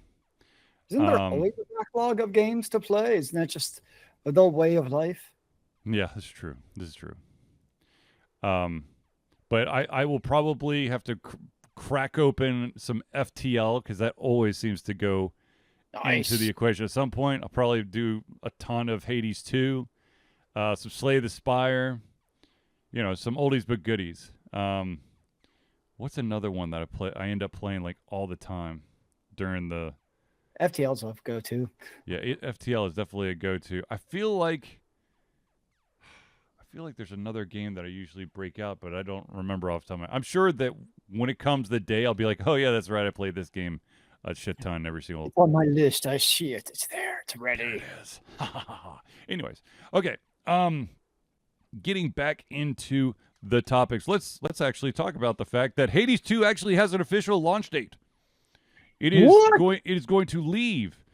Isn't there always a backlog of games to play? Isn't that just the way of life?
Yeah, this is true. But I will probably have to crack open some FTL because that always seems to go into the equation. At some point, I'll probably do a ton of Hades 2, some Slay the Spire, some oldies but goodies. What's another one that I end up playing like all the time during the...
FTL's a go-to.
Yeah, FTL is definitely a go-to. I feel like there's another game that I usually break out, but I don't remember off the top of my... I'm sure that when it comes the day, I'll be like, oh yeah, that's right, I played this game a shit ton every single...
It's on my list. I see it. It's there. It's ready.
There it is. Anyways, okay. Getting back into the topics, let's actually talk about the fact that Hades 2 actually has an official launch date. It is going to leave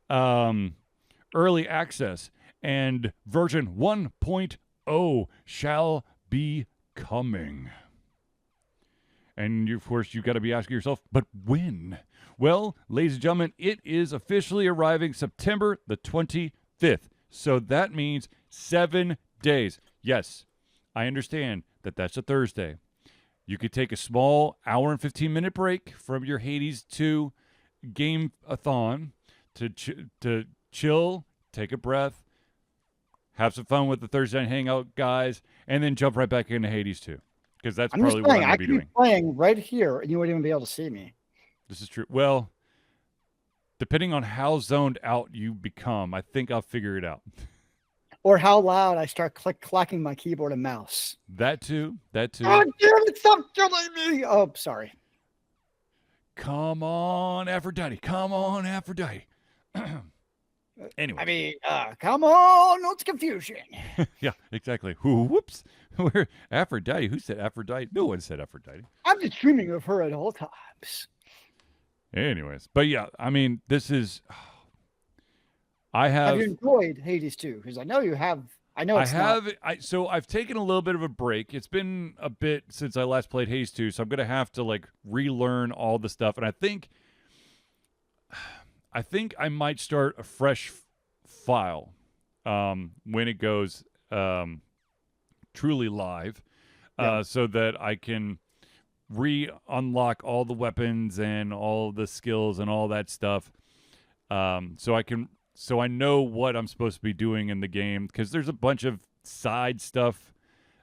early access, and version 1.0 shall be coming. And of course, you've got to be asking yourself, but when? Well, ladies and gentlemen, it is officially arriving September the 25th. So that means 7 days. Yes, I understand that that's a Thursday. You could take a small hour and 15-minute break from your Hades 2 game-a-thon to chill, take a breath, have some fun with the Thursday night hangout guys, and then jump right back into Hades 2. Because that's probably what I'm going to be doing.
I could be playing right here, and you wouldn't even be able to see me.
This is true. Well, depending on how zoned out you become, I think I'll figure it out.
Or how loud I start clacking my keyboard and mouse.
That too.
Oh, damn it, stop killing me. Oh, sorry.
Come on, Aphrodite. Come on, Aphrodite. Anyway.
Come on, no, it's confusion.
Yeah, exactly. Whoops. Where Aphrodite? Who said Aphrodite? No one said Aphrodite.
I'm just dreaming of her at all times.
Anyways, but yeah, this is... Have
you enjoyed Hades 2? Because I know you have. I know it's
So I've taken a little bit of a break. It's been a bit since I last played Hades 2, so I'm going to have to relearn all the stuff. And I think I might start a fresh file when it goes truly live, so that I can unlock all the weapons and all the skills and all that stuff. So I know what I'm supposed to be doing in the game, because there's a bunch of side stuff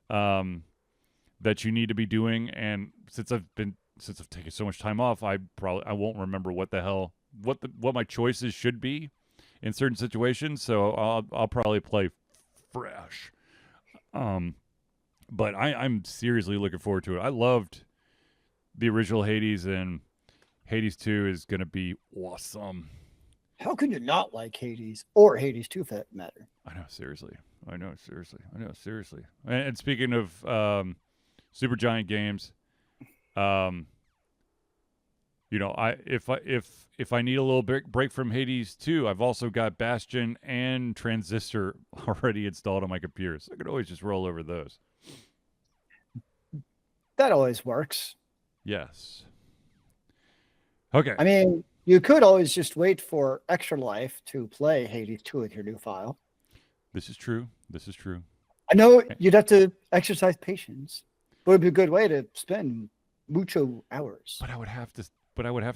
that you need to be doing, and since I've taken so much time off, I won't remember what my choices should be in certain situations. So I'll probably play fresh. But I'm seriously looking forward to it. I loved the original Hades, and Hades 2 is going to be awesome.
How can you not like Hades or Hades 2 for that matter?
I know, seriously. And speaking of Supergiant games, if I need a little break from Hades 2, I've also got Bastion and Transistor already installed on my computer, so I could always just roll over those.
That always works.
Yes. Okay.
You could always just wait for Extra Life to play Hades 2 with your new file.
This is true.
I know you'd have to exercise patience, but it'd be a good way to spend mucho hours.
But I would have to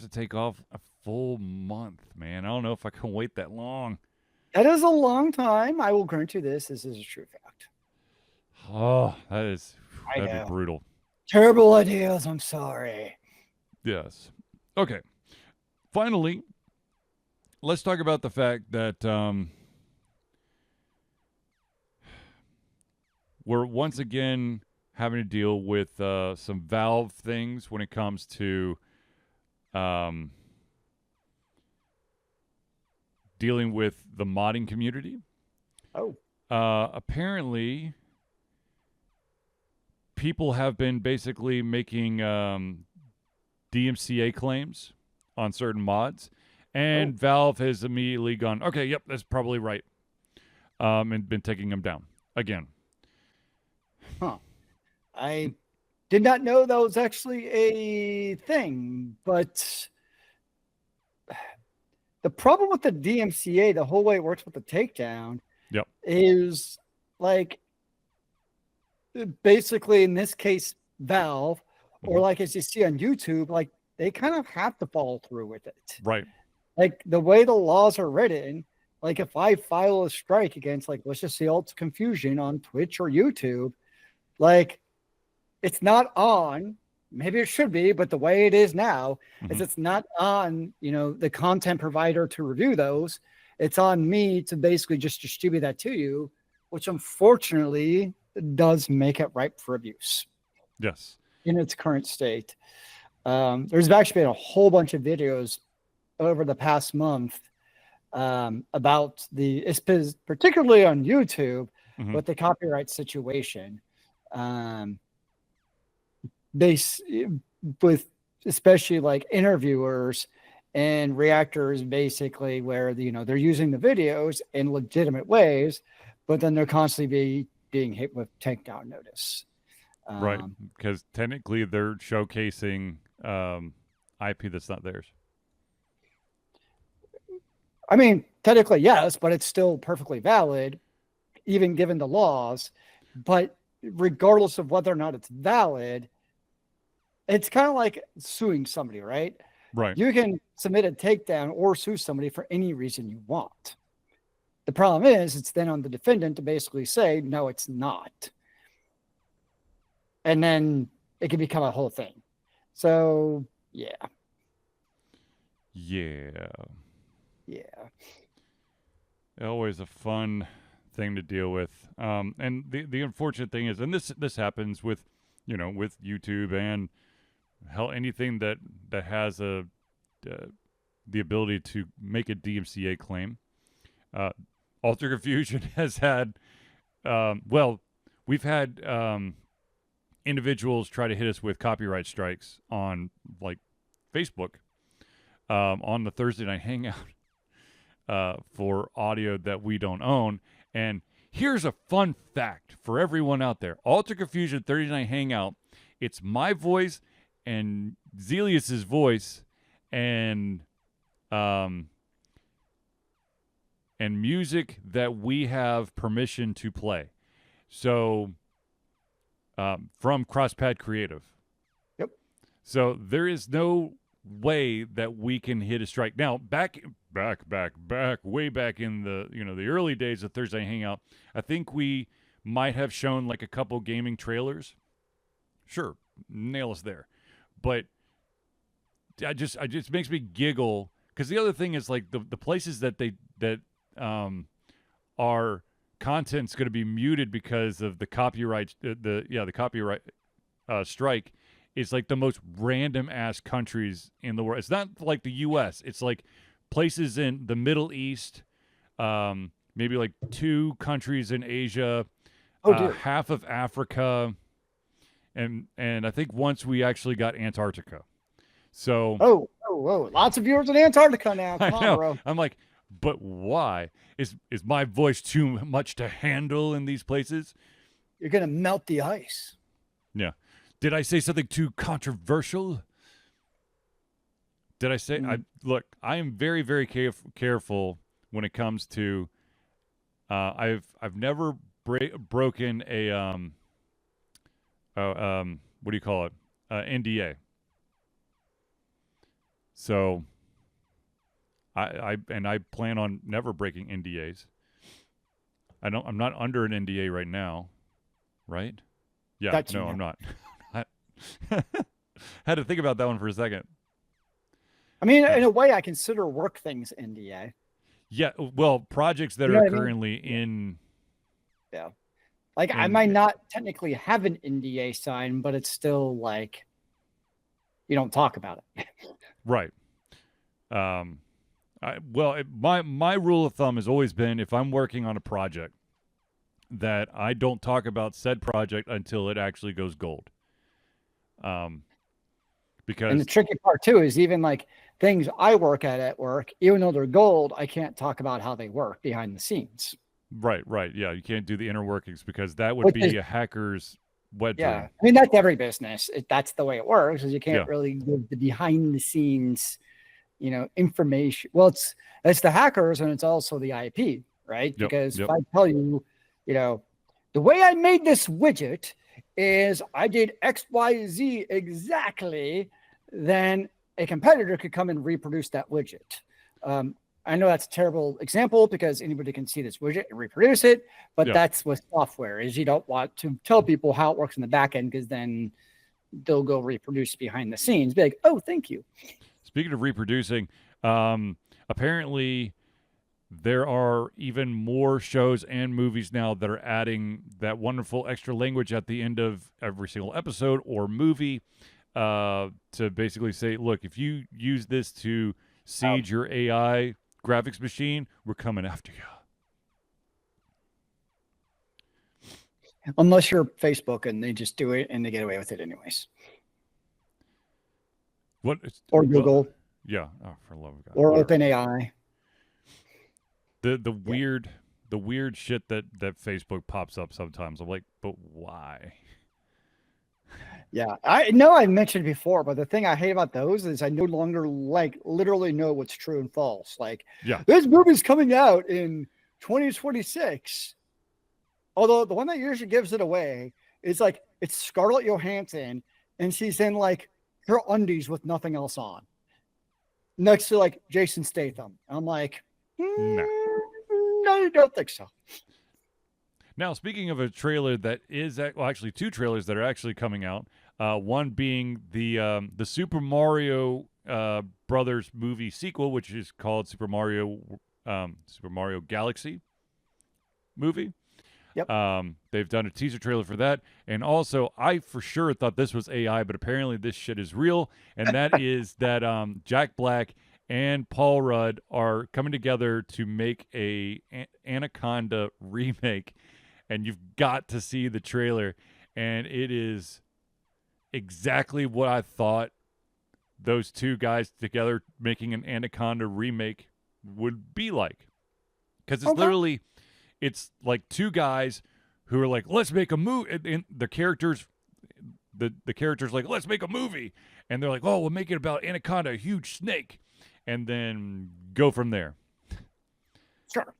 take off a full month, man. I don't know if I can wait that long.
That is a long time. I will grant you this. This is a true fact.
Oh, that'd be brutal.
Terrible ideas. I'm sorry.
Yes. Okay. Finally, let's talk about the fact that we're once again having to deal with some Valve things when it comes to dealing with the modding community.
Oh.
Apparently, people have been basically making DMCA claims on certain mods, and Valve has immediately gone, okay, yep, that's probably right, and been taking them down again.
Huh. I did not know that was actually a thing, but the problem with the DMCA, the whole way it works with the takedown, is like basically in this case Valve, or like as you see on YouTube, like they kind of have to follow through with it.
Right.
Like the way the laws are written, like if I file a strike against, like, let's just say Alt Confusion on Twitch or YouTube, like it's not on, maybe it should be, but the way it is now is it's not on, you know, the content provider to review those. It's on me to basically just distribute that to you, which unfortunately does make it ripe for abuse.
Yes.
In its current state. There's actually been a whole bunch of videos over the past month about it's particularly on YouTube with the copyright situation. With especially like interviewers and reactors, basically, where they're using the videos in legitimate ways, but then they're constantly being hit with takedown notice.
Right, because technically they're showcasing IP that's not theirs.
I mean, technically, yes, but it's still perfectly valid, even given the laws. But regardless of whether or not it's valid, it's kind of like suing somebody, right?
Right.
You can submit a takedown or sue somebody for any reason you want. The problem is, it's then on the defendant to basically say, no, it's not. And then it can become a whole thing. So, yeah.
Yeah.
Yeah.
Always a fun thing to deal with. And the unfortunate thing is, and this happens with, with YouTube and hell, anything that has the ability to make a DMCA claim. Alter Confusion has had, we've had individuals try to hit us with copyright strikes on like Facebook on the Thursday Night Hangout for audio that we don't own. And here's a fun fact for everyone out there. Alter Confusion Thursday Night Hangout, it's my voice and Zealeus's voice and music that we have permission to play. So from CrossPad Creative.
Yep.
So there is no way that we can hit a strike. Now, back way back in the the early days of Thursday Hangout, I think we might have shown like a couple gaming trailers. Sure, nail us there. But I just makes me giggle because the other thing is like the places that our content's going to be muted because of the copyright the copyright strike is like the most random ass countries in the world. It's not like the US. It's like places in the Middle East, maybe like 2 countries in Asia, half of Africa, and I think once we actually got Antarctica. So
lots of viewers in Antarctica now. Come on, bro.
I'm like, but why? Is my voice too much to handle in these places?
You're gonna melt the ice.
Yeah. Did I say something too controversial? Did I say? I am very, very careful when it comes to. I've never broken a what do you call it? NDA. So. I plan on never breaking NDAs. I'm not under an NDA right now, right? Yeah, no, I'm not. Had to think about that one for a second.
I mean, in a way, I consider work things NDA.
Yeah, well, projects that are currently in.
Yeah, Like, I might not technically have an NDA sign, but it's still like, you don't talk about it.
Right. My rule of thumb has always been, if I'm working on a project, that I don't talk about said project until it actually goes gold. Because
And the tricky part too is even like things I work at work, even though they're gold, I can't talk about how they work behind the scenes.
right, yeah, you can't do the inner workings because that would be a hacker's wet dream.
Yeah, I mean that's every business. That's the way it works. Is you can't
Yeah.
really give the behind the scenes, information. Well, it's the hackers and it's also the IP, right? Because if I tell you, the way I made this widget is I did X, Y, Z exactly, then a competitor could come and reproduce that widget. I know that's a terrible example because anybody can see this widget and reproduce it, but that's what software is. You don't want to tell people how it works in the back end because then they'll go reproduce behind the scenes. Be like, oh, thank you.
Speaking of reproducing, apparently there are even more shows and movies now that are adding that wonderful extra language at the end of every single episode or movie to basically say, look, if you use this to siege your AI graphics machine, we're coming after you.
Unless you're Facebook and they just do it and they get away with it anyways.
What?
Or Google.
Yeah. Oh, for the love of God.
Or OpenAI.
The weird shit that Facebook pops up sometimes. I'm like, but why?
Yeah, I know I mentioned before, but the thing I hate about those is I no longer literally know what's true and false. Like, this movie's coming out in 2026. Although the one that usually gives it away is like it's Scarlett Johansson and she's in like her undies with nothing else on, next to like Jason Statham. I'm like, no, I don't think so.
Now, speaking of a trailer that is actually two trailers that are actually coming out. One being the Super Mario Brothers movie sequel, which is called Super Mario Galaxy movie.
Yep.
They've done a teaser trailer for that, and also I for sure thought this was AI, but apparently this shit is real, and that is that Jack Black and Paul Rudd are coming together to make a Anaconda remake. And you've got to see the trailer, and it is exactly what I thought those two guys together making an Anaconda remake would be like. Because it's literally, it's like two guys who are like, let's make a movie. And the characters like, let's make a movie. And they're like, oh, we'll make it about Anaconda, a huge snake. And then go from there.
Sure.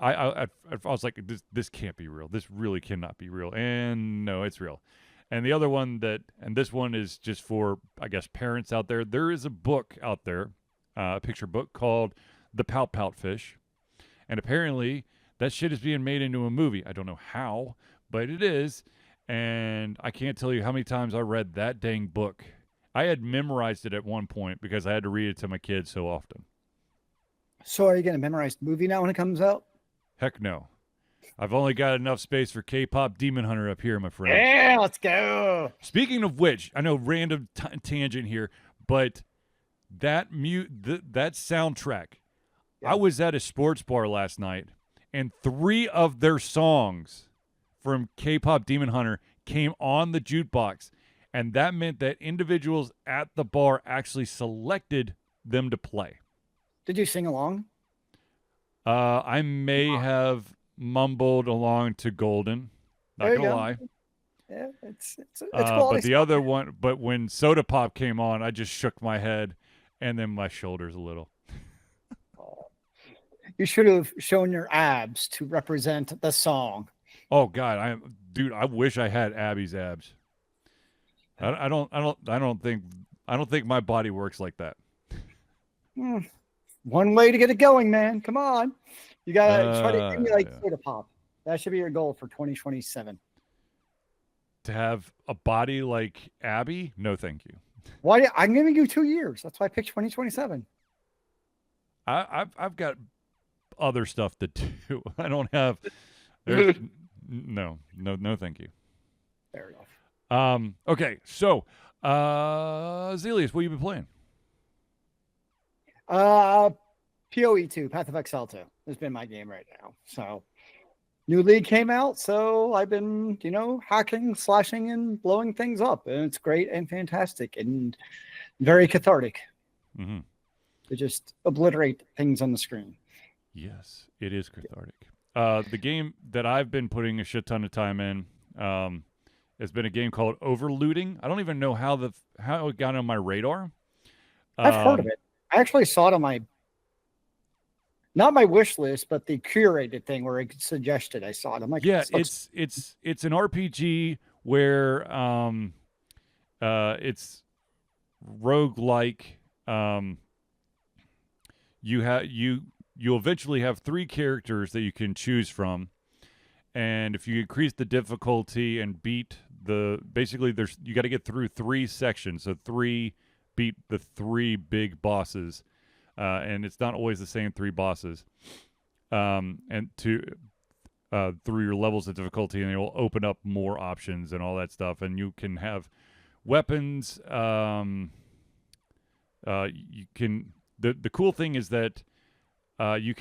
I was like, this can't be real. This really cannot be real. And no, it's real. And the other one and this one is just for, I guess, parents out there. There is a book out there, a picture book called The Pout Pout Fish. And apparently that shit is being made into a movie. I don't know how, but it is. And I can't tell you how many times I read that dang book. I had memorized it at one point because I had to read it to my kids so often.
So are you going to memorize the movie now when it comes out?
Heck no. I've only got enough space for K-pop Demon Hunter up here, my friend.
Yeah, let's go.
Speaking of which, I know random tangent here, but that soundtrack. Yeah. I was at a sports bar last night, and 3 of their songs from K-pop Demon Hunter came on the jukebox, and that meant that individuals at the bar actually selected them to play.
Did you sing along?
I may have mumbled along to Golden. Not gonna lie.
Yeah, it's
but the other one, but when Soda Pop came on, I just shook my head and then my shoulders a little.
You should have shown your abs to represent the song.
Oh God, I wish I had Abby's abs. I don't think my body works like that.
One way to get it going, man. Come on. You got to try to emulate Soda Pop. That should be your goal for 2027.
To have a body like Abby? No, thank you.
Why? I'm giving you 2 years. That's why I picked 2027.
I've got other stuff to do. I don't have No, thank you.
Fair enough.
Okay, so Zealeus, what have you been playing?
PoE 2, Path of Exile 2 has been my game right now. So new league came out, so I've been, hacking, slashing, and blowing things up, and it's great and fantastic and very cathartic
Mm-hmm.
to just obliterate things on the screen.
Yes, it is cathartic. The game that I've been putting a shit ton of time in has been a game called Overlooting. I don't even know how it got on my radar.
I've heard of it. I actually saw it on not my wish list, but the curated thing where it suggested. I saw it. I'm like,
yeah, it's an RPG where it's roguelike. You eventually have 3 characters that you can choose from, and if you increase the difficulty and beat basically you got to get through 3 sections, so beat the 3 big bosses, and it's not always the same 3 bosses, and through your levels of difficulty, and it will open up more options and all that stuff, and you can have weapons. You can the cool thing is that you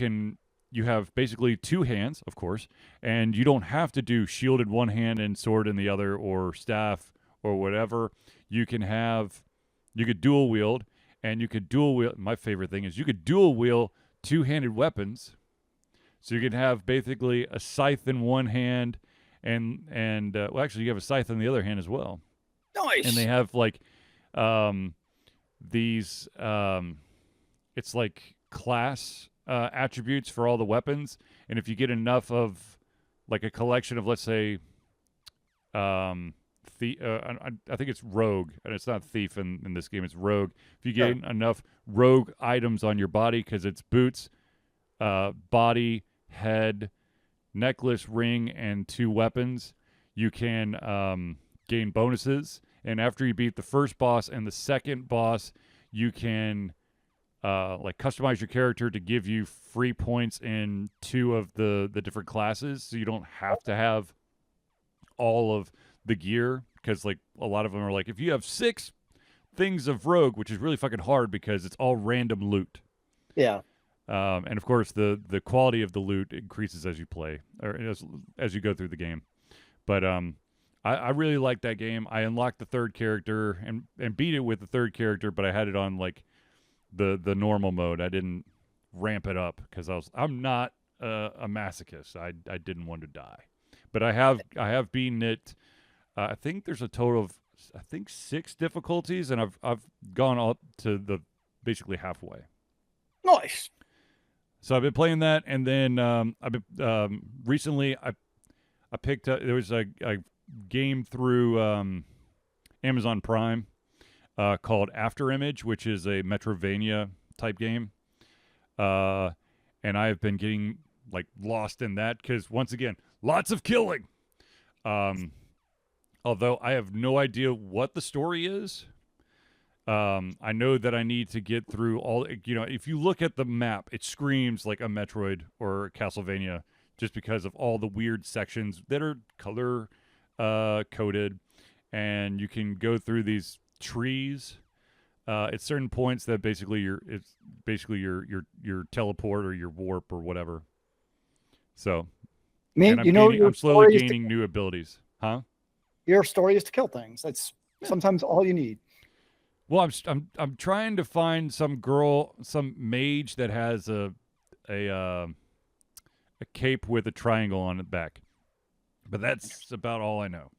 have basically 2 hands, of course, and you don't have to do shield in one hand and sword in the other, or staff or whatever. You could dual wield, and you could dual wield. My favorite thing is you could dual wield 2-handed weapons. So you can have basically a scythe in one hand, and well, actually you have a scythe in the other hand as well.
Nice.
And they have like these it's like class attributes for all the weapons, and if you get enough of like a collection of, let's say, I think it's rogue, and it's not thief in this game, it's rogue. If you get enough rogue items on your body, because it's boots, body, head, necklace, ring, and 2 weapons, you can gain bonuses. And after you beat the first boss and the second boss, you can like customize your character to give you free points in 2 of the different classes, so you don't have to have all of the gear, because like a lot of them are like, if you have 6 things of rogue, which is really fucking hard because it's all random loot.
Yeah.
And of course the quality of the loot increases as you play, or as you go through the game. But I really like that game. I unlocked the 3rd character and beat it with the 3rd character, but I had it on like the normal mode. I didn't ramp it up because I'm not a masochist. I didn't want to die, but I have beaten it. I think there's a total of 6 difficulties, and I've gone up to basically halfway.
Nice.
So I've been playing that, and then I've been recently I picked up, there was a game through Amazon Prime called Afterimage, which is a Metrovania type game, and I've been getting like lost in that because, once again, lots of killing. Although I have no idea what the story is. I know that I need to get through all, if you look at the map, it screams like a Metroid or a Castlevania, just because of all the weird sections that are color coded, and you can go through these trees at certain points that basically your teleport or your warp or whatever. So, I'm slowly gaining new abilities. Huh?
Your story is to kill things. That's sometimes all you need.
Well, I'm trying to find some mage that has a cape with a triangle on the back, but that's about all I know.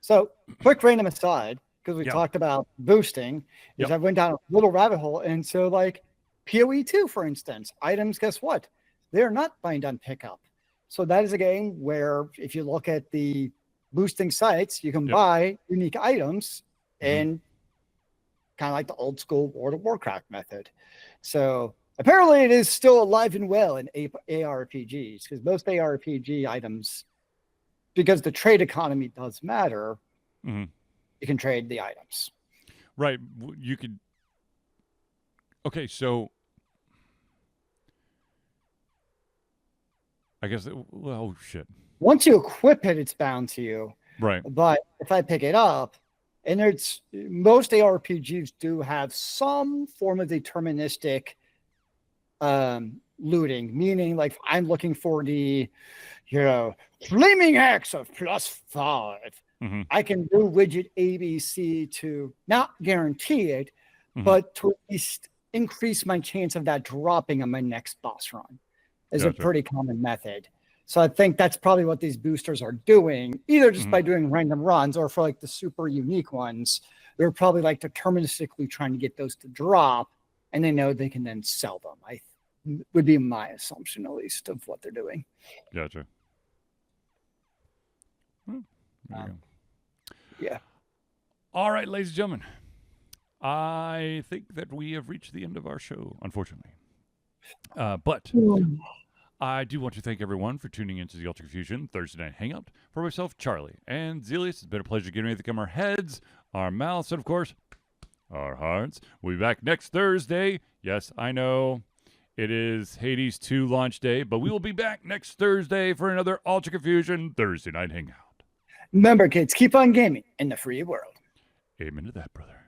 So, quick random aside, because we talked about boosting, is I went down a little rabbit hole, and so like PoE 2, for instance, items, guess what? They're not bind on pickup. So that is a game where if you look at the boosting sites, you can buy unique items and kind of like the old school World of Warcraft method. So apparently it is still alive and well in ARPGs, because most ARPG items, because the trade economy does matter, you can trade the items.
Right. You could. Okay, so I guess. Oh shit!
once you equip it, it's bound to you.
Right.
But if I pick it up, and it's most ARPGs do have some form of deterministic looting, meaning like I'm looking for the, flaming axe of +5.
Mm-hmm.
I can do widget ABC to not guarantee it,
Mm-hmm.
but to at least increase my chance of that dropping on my next boss run is a pretty common method. So I think that's probably what these boosters are doing, either just by doing random runs or for like the super unique ones. They're probably like deterministically trying to get those to drop, and they know they can then sell them. Would be my assumption, at least, of what they're doing.
Gotcha. Well, there you go.
Yeah.
All right, ladies and gentlemen. I think that we have reached the end of our show, unfortunately. But I do want to thank everyone for tuning into the Ultra Confusion Thursday Night Hangout. For myself, Charlie, and Zealeus, it's been a pleasure getting ready to come our heads, our mouths, and of course, our hearts. We'll be back next Thursday. Yes, I know it is Hades 2 launch day, but we will be back next Thursday for another Ultra Confusion Thursday Night Hangout.
Remember, kids, keep on gaming in the free world.
Amen to that, brother.